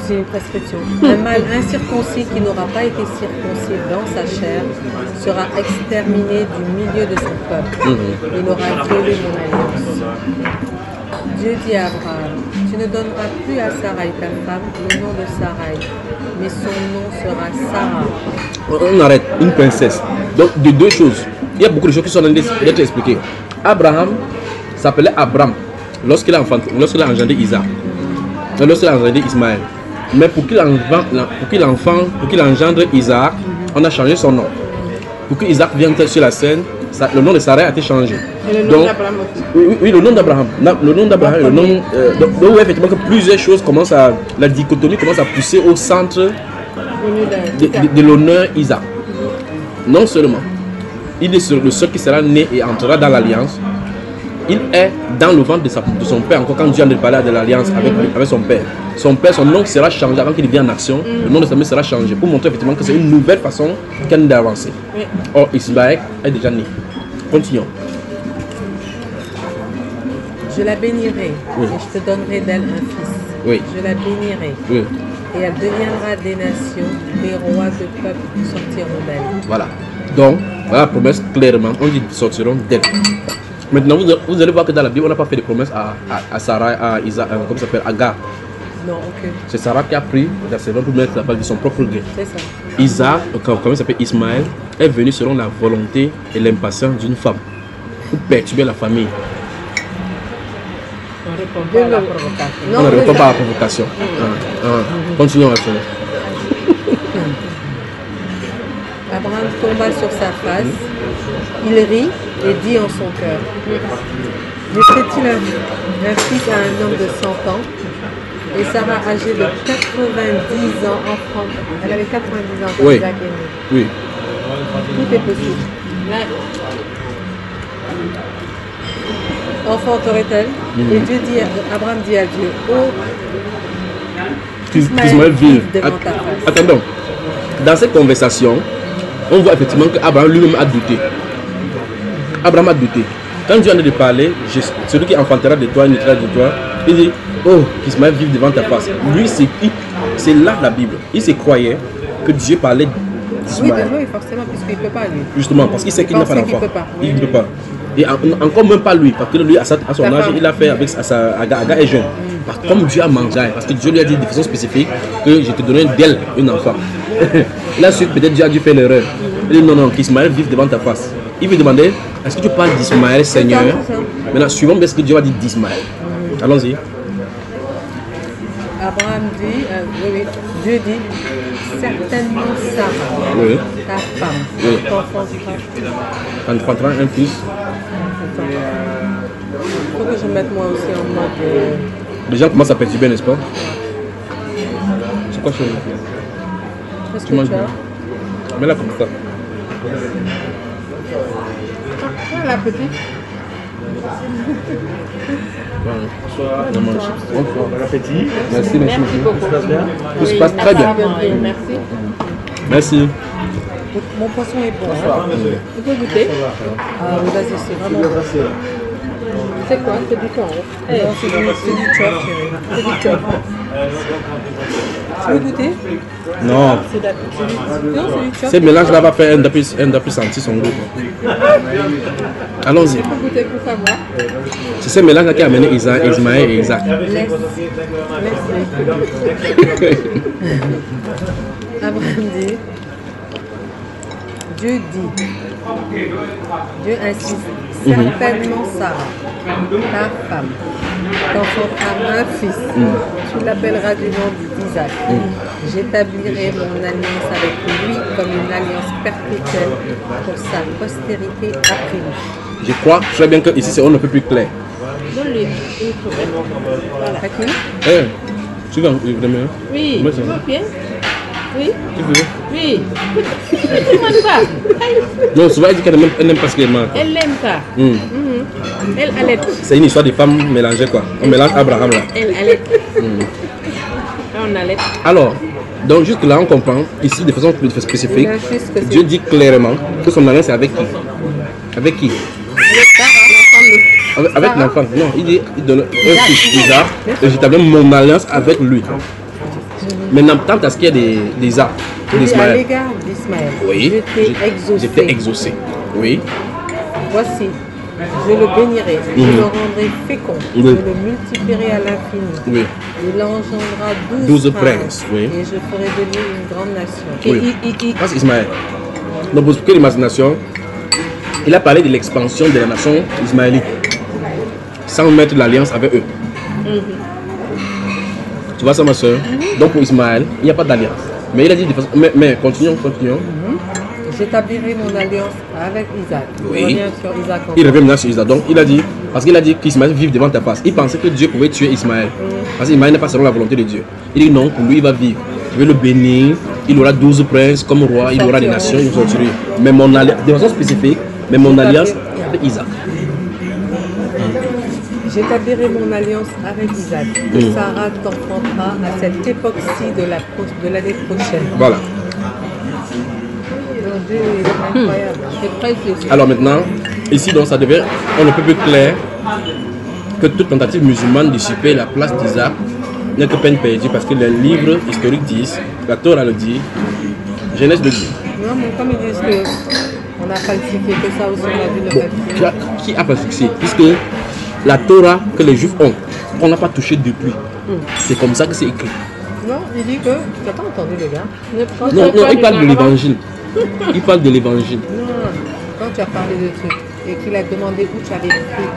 C'est une prescription. Un mâle incirconcis qui n'aura pas été circoncis dans sa chair sera exterminé du milieu de son peuple. Il aura violé mon alliance. Dieu dit à Abraham, tu ne donneras plus à Sarai ta femme le nom de Sarai, mais son nom sera Sarah. On arrête, une princesse. Donc, de deux choses. Il y a beaucoup de choses qui sont en train d'être expliquées. Abraham s'appelait Abram lorsqu'il a engendré Isaac. Lorsqu'il a engendré Ismaël. Mais pour qu'il engendre Isaac, on a changé son nom. Pour que Isaac vienne sur la scène, le nom de Sarah a été changé. Et le nom d'Abraham aussi. Oui, le nom d'Abraham. Le nom d'Abraham, le nom. Donc, effectivement, que plusieurs choses commencent à. La dichotomie commence à pousser au centre de l'honneur Isaac. Non seulement, il est le seul qui sera né et entrera dans l'alliance. Il est dans le ventre de son père, encore quand Dieu a parlé de l'alliance avec son père. Son père, son nom sera changé avant qu'il vienne en action. Le nom de sa mère sera changé pour montrer effectivement que c'est une nouvelle façon qu'elle d'avancer. Or, Ismaël est déjà né. Continuons. Je la bénirai et je te donnerai d'elle un fils. Oui. Je la bénirai. Oui. Et elle deviendra des nations, des rois de peuples qui sortiront d'elle. Voilà. Donc, voilà la promesse clairement. On dit qu'ils sortiront d'elle. Maintenant, vous allez voir que dans la Bible, on n'a pas fait de promesse à Sarah, à Isaac, comment ça s'appelle, Agar. Non, ok. C'est Sarah qui a pris la servante pour mettre la balle de son propre gré. C'est ça. Isaac, comment il s'appelle, Ismaël, est venu selon la volonté et l'impatience d'une femme pour perturber la famille. On répond pas à la provocation. On ne répond pas à la provocation. Continuons à faire. Abraham tomba sur sa face, il rit et dit en son cœur, mettrait-il un fils à un homme de 100 ans? Et Sarah, âgée de 90 ans, enfant. Elle avait 90 ans quand Oui. Isaac est né. Oui. Tout est possible. Enfanterait-elle? Et Dieu dit, Abraham dit à Dieu, oh, Qu'Ismaël vive. devant ta face. Attendons. Dans cette conversation, on voit effectivement qu'Abraham lui-même a douté. Abraham a douté. Quand Dieu en est de parler, celui qui enfantera de toi, il naîtra de toi, il dit, oh, qu'Ismaël vive devant ta face. Lui, c'est là la Bible. Il se croyait que Dieu parlait d'Ismaël. Oui, forcément, puisqu'il ne peut pas, lui. Justement, parce qu'il sait qu'il n'a pas d'enfant. Il ne peut pas. Oui. Et encore même pas lui, parce que lui, à son âge, il a fait avec Aga est jeune. Parce que comme Dieu a mangé, parce que Dieu lui a dit de façon spécifique que je te donnais d'elle un enfant. Là, peut-être Dieu a dû faire l'erreur. Il dit non, qu'Ismaël vive devant ta face. Il veut demander, est-ce que tu parles d'Ismaël, Seigneur? Maintenant, suivons bien ce que Dieu a dit d'Ismaël. Allons-y. Abraham dit, Dieu dit, certainement Sarah, ta femme, t'enfantera un fils. Il faut que je mette moi aussi en mode... Les gens commencent à perturber, n'est-ce pas? C'est quoi ça? Tu manges bien. Mets-la comme ça. Ah, la petite. Bon appétit. Merci. Tout se Oui, passe très bien. Merci. Merci. Mon poisson est bon. Tu peux goûter? Ah oui, vas-y, c'est vraiment bon. C'est quoi? C'est du thon? Non, c'est du chof, chérie. C'est du chof. Tu veux goûter? Non. C'est du chof. Ce mélange-là va faire un peu sentir son goût. Allons-y. Tu peux goûter pour savoir. C'est ce mélange qui a amené Ismaël et Isaac. Laisse. Abraham dit, Dieu insiste, certainement Sarah, ta femme, t'enfantera un fils, tu l'appelleras du nom d'Isaac. J'établirai mon alliance avec lui comme une alliance perpétuelle pour sa postérité après lui. Je crois très bien que ici on ne peut plus clair. Donne-lui une trouvaille. Voilà. À qui? Tu veux demain? Oui, tu veux bien? Oui. Tu veux? Oui. Tu manges pas? Non, souvent elle dit qu'elle n'aime pas ce qu'elle mange. Elle l'aime pas. Elle allait. C'est une histoire de femmes mélangées quoi. On mélange Abraham là. Elle allait. On allait. Alors, donc jusque là on comprend ici de façon plus spécifique. Dieu dit clairement que son alliance est avec qui? Avec qui? Avec l'enfant. Non, il donne un fils, Isaac, et j'établis mon alliance avec lui. Maintenant, tant à ce qu'il y a des arts d'Ismaël. À l'égard d'Ismaël, oui, j'étais exaucé. Oui. Voici, je le bénirai, je le rendrai fécond, je le multiplierai à l'infini. Oui. Il engendra 12 princes. Oui. Et je ferai de lui une grande nation. Oui. Parce qu'Ismaël. Donc, pour expliquer l'imagination, il a parlé de l'expansion de la nation ismaélite sans mettre l'alliance avec eux. Tu vois ça, ma soeur? Donc, pour Ismaël, il n'y a pas d'alliance. Mais il a dit de façon. Mais continuons. J'établirai mon alliance avec Isaac. Oui. Isaac il revient maintenant sur Isaac. Donc, il a dit, parce qu'il a dit qu'Ismaël vive devant ta face. Il pensait que Dieu pouvait tuer Ismaël. Parce qu'Ismaël n'est pas selon la volonté de Dieu. Il dit non, pour lui, il va vivre. Je vais le bénir. Il aura 12 princes comme roi. Il aura des nations. Il va sortir. Mais mon alliance, de façon spécifique, mais mon alliance avec Isaac. J'établirai mon alliance avec Isaac. Sarah t'enfantera à cette époque-ci de l'année prochaine. Voilà. Dieu est incroyable. C'est précieux. Alors maintenant, ici donc ça devient on ne peut plus clair que toute tentative musulmane d'usurper la place d'Isaac n'est que peine perdue parce que les livres historiques disent, la Torah le dit, Genèse le dit. Non, mais comme ils disent qu'on a falsifié que ça aussi, on a vu le falsifier. Qui a falsifié? Puisque la Torah que les Juifs ont, on n'a pas touché depuis. C'est comme ça que c'est écrit. Non, il dit que. Tu n'as pas entendu le gars? Non, il parle de l'évangile. Il parle de l'évangile. Non, quand tu as parlé de trucs et qu'il a demandé où tu avais pris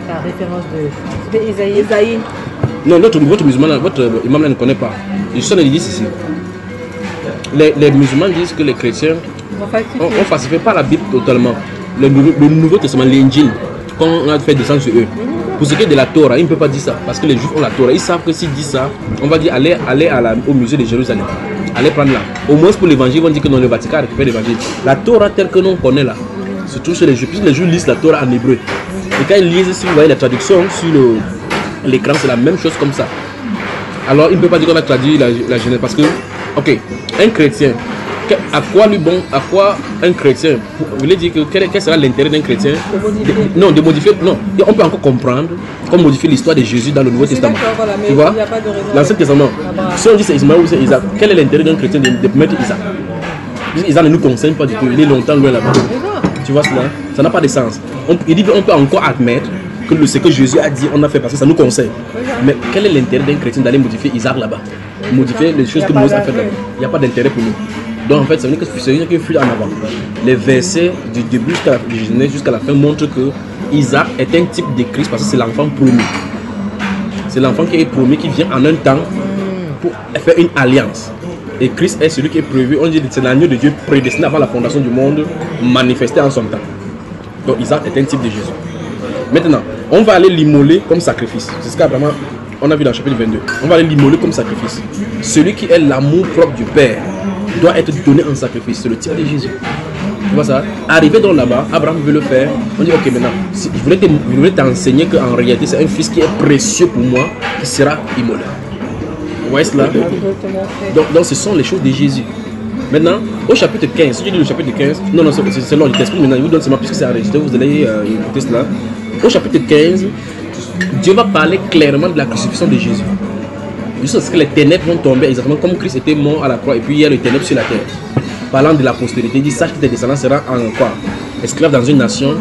ta référence de. C'était Isaïe. Non, votre musulman, votre imam ne connaît pas. Je suis en train de dire ceci. Les musulmans disent que les chrétiens ont falsifié pas la Bible totalement. Le Nouveau Testament, l'Injil, quand on a fait descendre sur eux. Pour ce qui est de la Torah, ils ne peuvent pas dire ça. Parce que les Juifs ont la Torah. Ils savent que s'ils disent ça, on va dire allez au musée de Jérusalem. Allez prendre là. Au moins pour l'évangile, ils vont dire que non, le Vatican a récupéré l'évangile. La Torah telle que nous on connaît là, se trouve chez les Juifs. Puisque les Juifs lisent la Torah en hébreu. Et quand ils lisent, si vous voyez la traduction sur l'écran, c'est la même chose comme ça. Alors, il ne peut pas dire qu'on a traduit la Genèse. Parce que, ok, un chrétien À quoi un chrétien, vous voulez dire que quel sera l'intérêt d'un chrétien de modifier, non, on peut encore comprendre, comme modifier l'histoire de Jésus dans le Nouveau Testament. Voilà, mais tu vois, l'Ancien Testament, si on dit c'est Ismaël ou c'est Isaac, quel est l'intérêt d'un chrétien de mettre Isaac? Isaac ne nous concerne pas du tout, il est longtemps loin là-bas. Tu vois cela? Ça n'a pas de sens. Il dit qu'on peut encore admettre que ce que Jésus a dit, on a fait parce que ça nous concerne. Mais quel est l'intérêt d'un chrétien d'aller modifier Isaac là-bas? Modifier les choses que Moïse a fait là-bas. Il n'y a pas d'intérêt pour nous. Donc en fait, ça veut dire que c'est une fuite en avant. Les versets du début du Genèse jusqu'à la fin montrent que Isaac est un type de Christ parce que c'est l'enfant promis. C'est l'enfant qui est promis, qui vient en un temps pour faire une alliance. Et Christ est celui qui est prévu, on dit que c'est l'agneau de Dieu prédestiné avant la fondation du monde, manifesté en son temps. Donc Isaac est un type de Jésus. Maintenant, on va aller l'immoler comme sacrifice. C'est ce qu'Abraham, on a vu dans le chapitre 22. On va aller l'immoler comme sacrifice. Celui qui est l'amour propre du Père doit être donné en sacrifice. C'est le type de Jésus. Tu vois ça? Arrivé donc là-bas, Abraham veut le faire. On dit ok, maintenant, je voulais t'enseigner qu'en réalité, c'est un fils qui est précieux pour moi, qui sera immolé. Vous voyez cela? Donc ce sont les choses de Jésus. Maintenant, au chapitre 15, si je dis le chapitre 15, non, c'est long, je t'explique maintenant, je vous donne seulement puisque c'est enregistré, vous allez écouter cela. Au chapitre 15, Dieu va parler clairement de la crucifixion de Jésus. Juste ce que les ténèbres vont tomber exactement comme Christ était mort à la croix et puis il y a les ténèbres sur la terre. Parlant de la postérité, il dit sache que tes descendants seront en quoi? Esclaves dans une nation,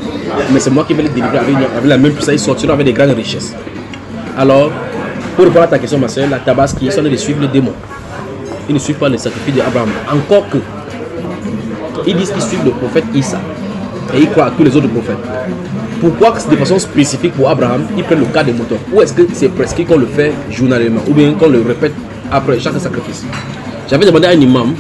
mais c'est moi qui vais les délivrer avec la même puissance, ils sortiront avec des grandes richesses. Alors, pour répondre à ta question, ma soeur, la Tabaski, ils sont de suivre les démons. Ils ne suivent pas les sacrifices d'Abraham. Encore que, ils disent qu'ils suivent le prophète Issa et ils croient à tous les autres prophètes. Pourquoi de façon spécifique pour Abraham, ils prennent le cas des moutons? Ou est-ce que c'est prescrit qu'on le fait journalièrement ou bien qu'on le répète après chaque sacrifice? J'avais demandé à un imam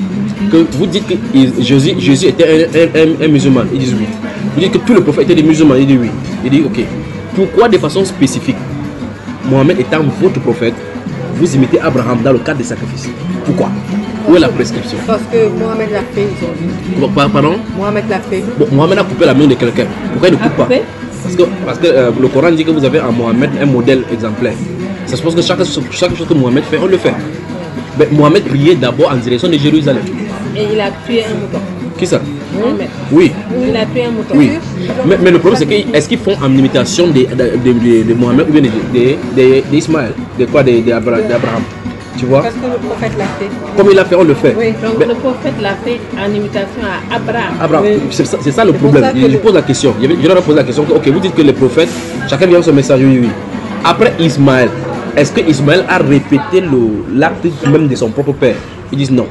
que vous dites que Jésus était un musulman. Ils disent oui. Vous dites que tous les prophètes étaient des musulmans. Il dit oui. Il dit ok. Pourquoi de façon spécifique, Mohamed étant votre prophète, vous imitez Abraham dans le cadre des sacrifices? Pourquoi? Où est la prescription? Parce que Mohamed l'a fait, ils ont dit. Pardon? Mohamed l'a fait. Bon, Mohamed a coupé la main de quelqu'un. Pourquoi il ne coupe pas? Parce que le Coran dit que vous avez en Mohamed un modèle exemplaire. Ça suppose que chaque chose que Mohamed fait, on le fait. Mais Mohamed priait d'abord en direction de Jérusalem. Et il a tué un mouton. Qui ça? Mohamed. Oui. Il a tué un mouton. Oui. Mais le problème c'est que est-ce qu'ils font en imitation de Mohamed ou bien d'Ismaël, d'Abraham? Tu vois? Parce que le prophète l'a fait. Comme il l'a fait, on le fait. Oui, donc le prophète l'a fait en imitation à Abraham. Abraham, Oui. c'est ça le problème. Je pose la question. Je leur ai posé la question. Ok, vous dites que les prophètes, chacun vient son message, oui. Après Ismaël, est-ce que Ismaël a répété l'acte même de son propre père? Ils disent non.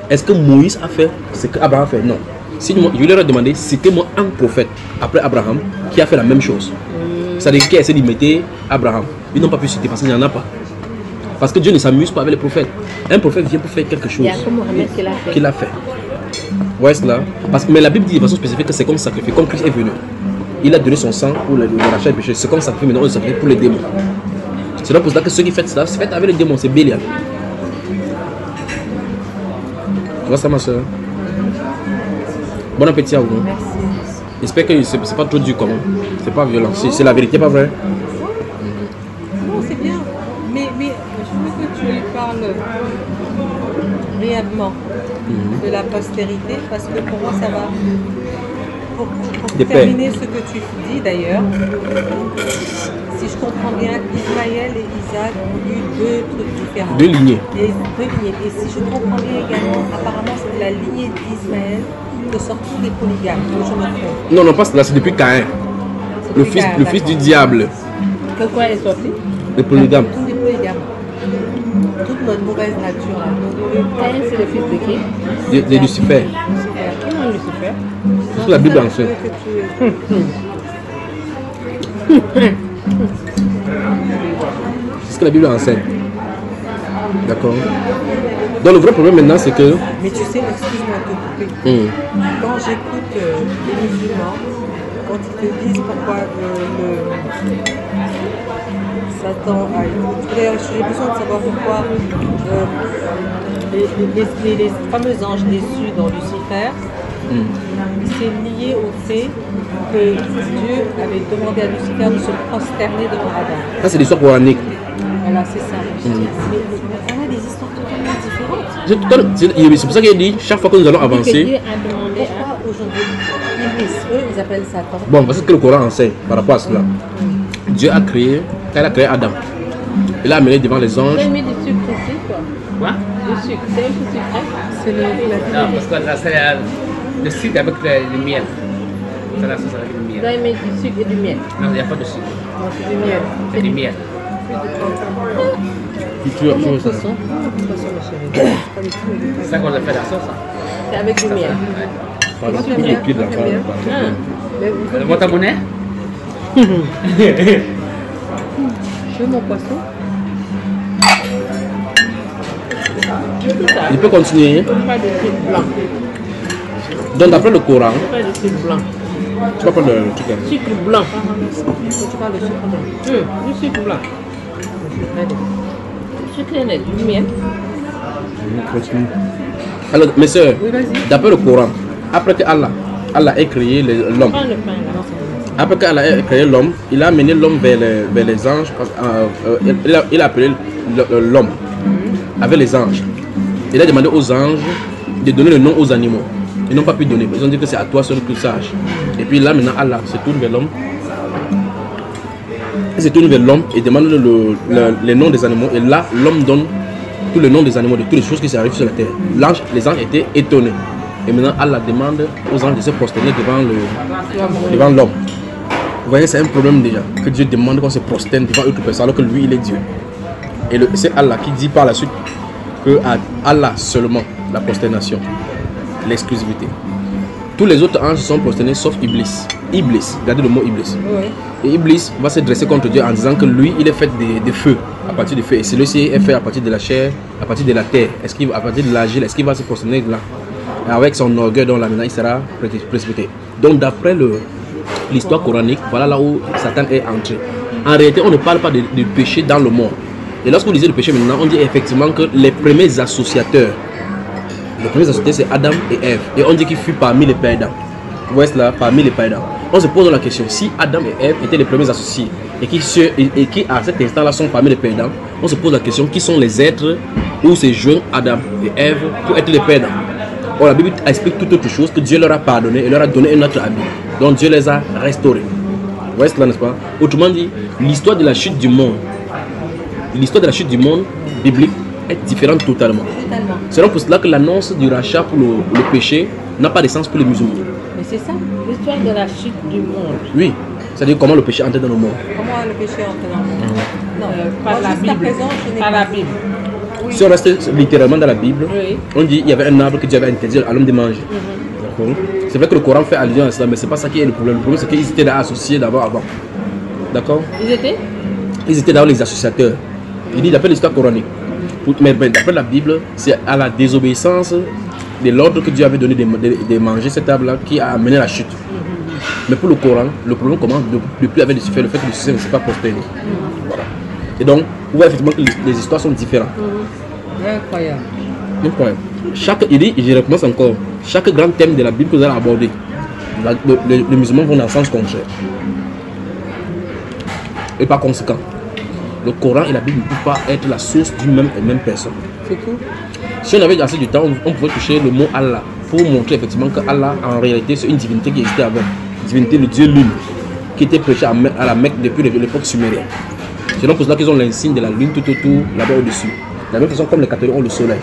Est-ce que Moïse a fait ce qu'Abraham a fait? Non. Si je leur ai demandé, citez-moi un prophète après Abraham qui a fait la même chose. C'est-à-dire qui a essayé d'imiter Abraham. Ils n'ont pas pu citer parce qu'il n'y en a pas. Parce que Dieu ne s'amuse pas avec les prophètes. Un prophète vient pour faire quelque chose. Il y a comme Mohamed qu'il a fait. Ouais, c'est là. Mais la Bible dit de façon spécifique que c'est comme sacrifice, comme Christ est venu. Il a donné son sang pour le rachat du péché. C'est comme sacrifice, maintenant on le sacrifie pour les démons. C'est là pour ça que ceux qui font ça, c'est fait avec les démons, c'est Bélial. Tu vois ça, ma soeur? Bon appétit à vous. Merci. J'espère que c'est pas trop dur comment. C'est pas violent. C'est la vérité, pas vrai? Non, c'est bien. Mais je veux que tu lui parles réellement de la postérité, parce que pour moi, ça va. Pour terminer ce que tu dis d'ailleurs, si je comprends bien, Ismaël et Isaac ont eu deux trucs différents. Deux lignées. Et si je comprends bien également, apparemment, c'est de la lignée d'Ismaël que sortent tous les polygames. Que je me trompe. Non, pas là, c'est depuis Caïn. Le fils du diable. Que quoi est sorti? Le polygame. Tous les polygames. Toute notre mauvaise nature là. Caïn, c'est le fils de qui? De Lucifer. Qui est Lucifer? C'est la Bible enseigne. C'est ce que la Bible enseigne. D'accord. Donc le vrai problème maintenant c'est que... Mais tu sais, excuse-moi de te couper. Quand j'écoute les musulmans, quand ils te disent pourquoi Satan a... D'ailleurs, j'ai besoin de savoir pourquoi les fameux anges déçus dans Lucifer, c'est lié au fait que Dieu avait demandé à Lucifer de se prosterner devant Adam. Ça c'est l'histoire coranique. Voilà, c'est ça. Mais on a des histoires totalement différentes. C'est pour ça qu'il dit, chaque fois que nous allons Que Dieu avancer, a demandé à aujourd'hui, eux, ils appellent Satan. bon, voici ce que le Coran enseigne par rapport à cela. Dieu a créé, quand il a créé Adam, il a amené devant les anges. J'ai mis du sucre ici, quoi. Quoi? Du sucre, c'est un peu sucré. C'est Non, parce que là, c'est le sucre avec le miel. C'est la sauce avec le Vous miel. avez mis du sucre et du miel. Non, il n'y a pas de sucre. Non, c'est du miel. C'est du miel. Tu as Comment ça. poisson? Poisson, ma chérie. C'est ça qu'on a fait la sauce. Hein. C'est avec du miel. Pardon, Moi, tout j'aime le pied de la bien, femme. j'aime Ah. Votre monnaie? Tu veux mon poisson? Il peut continuer. Pas de sucre blanc. Donc d'après le Coran, Pas de sucre blanc. tu vas prendre le truc là. Sucre blanc. Tu parles de sucre blanc. Du sucre blanc. Sucre net, du miel. Continue. Alors, mes soeurs, Oui, vas-y. d'après le Coran, après que Allah ait créé l'homme, Prends le pain là. après qu'Allah ait créé l'homme, il a amené l'homme vers les anges. Il a appelé l'homme avec les anges. Il a demandé aux anges de donner le nom aux animaux. Ils n'ont pas pu donner. Ils ont dit que c'est à toi seul que tu saches. Et puis là maintenant Allah se tourne vers l'homme. Il se tourne vers l'homme et demande les noms des animaux. Et là, l'homme donne tous les noms des animaux, de toutes les choses qui arrivent sur la terre. Les anges étaient étonnés. Et maintenant Allah demande aux anges de se prosterner devant l'homme. Vous voyez, c'est un problème déjà. Que Dieu demande qu'on se prosterne devant autre personne alors que lui, il est Dieu. Et c'est Allah qui dit par la suite que à Allah seulement la prosternation, l'exclusivité. Tous les autres anges sont prosternés sauf Iblis. Iblis, regardez le mot Iblis. Oui. Et Iblis va se dresser contre Dieu en disant que lui, il est fait de feu, à partir du feu. Et celui-ci est fait à partir de la chair, à partir de la terre. À partir de l'argile, est-ce qu'il va se prosterner là? Et avec son orgueil, donc là maintenant, il sera précipité. Donc d'après l'histoire coranique, voilà là où Satan est entré. En réalité, on ne parle pas de péché dans le monde. Et lorsque vous lisez le péché maintenant, on dit effectivement que les premiers associateurs, c'est Adam et Ève. Et on dit qu'il fut parmi les perdants. Vous voyez cela, parmi les perdants. On se pose la question, si Adam et Ève étaient les premiers associés et qui à cet instant-là sont parmi les perdants, on se pose la question, qui sont les êtres où se joignent Adam et Ève pour être les perdants? Or, la Bible explique tout autre chose, que Dieu leur a pardonné et leur a donné un autre habit. Donc Dieu les a restaurés. Vous voyez cela, n'est-ce pas? Autrement dit, l'histoire de la chute du monde, biblique est différente totalement. C'est donc pour cela que l'annonce du rachat pour le péché n'a pas de sens pour les musulmans. Mais c'est ça, l'histoire de la chute du monde. Oui, c'est-à-dire comment le péché entre dans le monde. Comment le péché entre dans le monde? Non, Par moi, la jusqu'à Bible. présent, je n'ai Par pas la vu. Bible. Si on reste littéralement dans la Bible, Oui. on dit qu'il y avait un arbre que Dieu avait interdit à l'homme de manger. D'accord. C'est vrai que le Coran fait allusion à cela, mais c'est pas ça qui est le problème. Le problème, c'est qu'ils étaient là associés d'abord avant. D'accord. Ils étaient d'abord les associateurs. Il dit d'après l'histoire coranique. Mais d'après la Bible, c'est à la désobéissance de l'ordre que Dieu avait donné de manger cet arbre-là qui a amené la chute. Mais pour le Coran, le problème commence depuis avec le fait que le système ne s'est pas prospéré. Voilà. Et donc, vous voyez effectivement que les histoires sont différentes. Incroyable. Incroyable. Il dit, et je recommence encore, chaque grand thème de la Bible que vous allez aborder, les musulmans vont dans le sens contraire. Et par conséquent, le Coran et la Bible ne peuvent pas être la source d'une même personne. C'est tout. Si on avait assez du temps, on pouvait toucher le mot Allah pour montrer effectivement que Allah, en réalité, c'est une divinité qui existait avant. Divinité, le Dieu lune, qui était prêché à la Mecque depuis l'époque sumérienne. C'est donc pour cela qu'ils ont l'insigne de la lune tout autour, là-bas au-dessus. De la même façon comme les catholiques ont le soleil.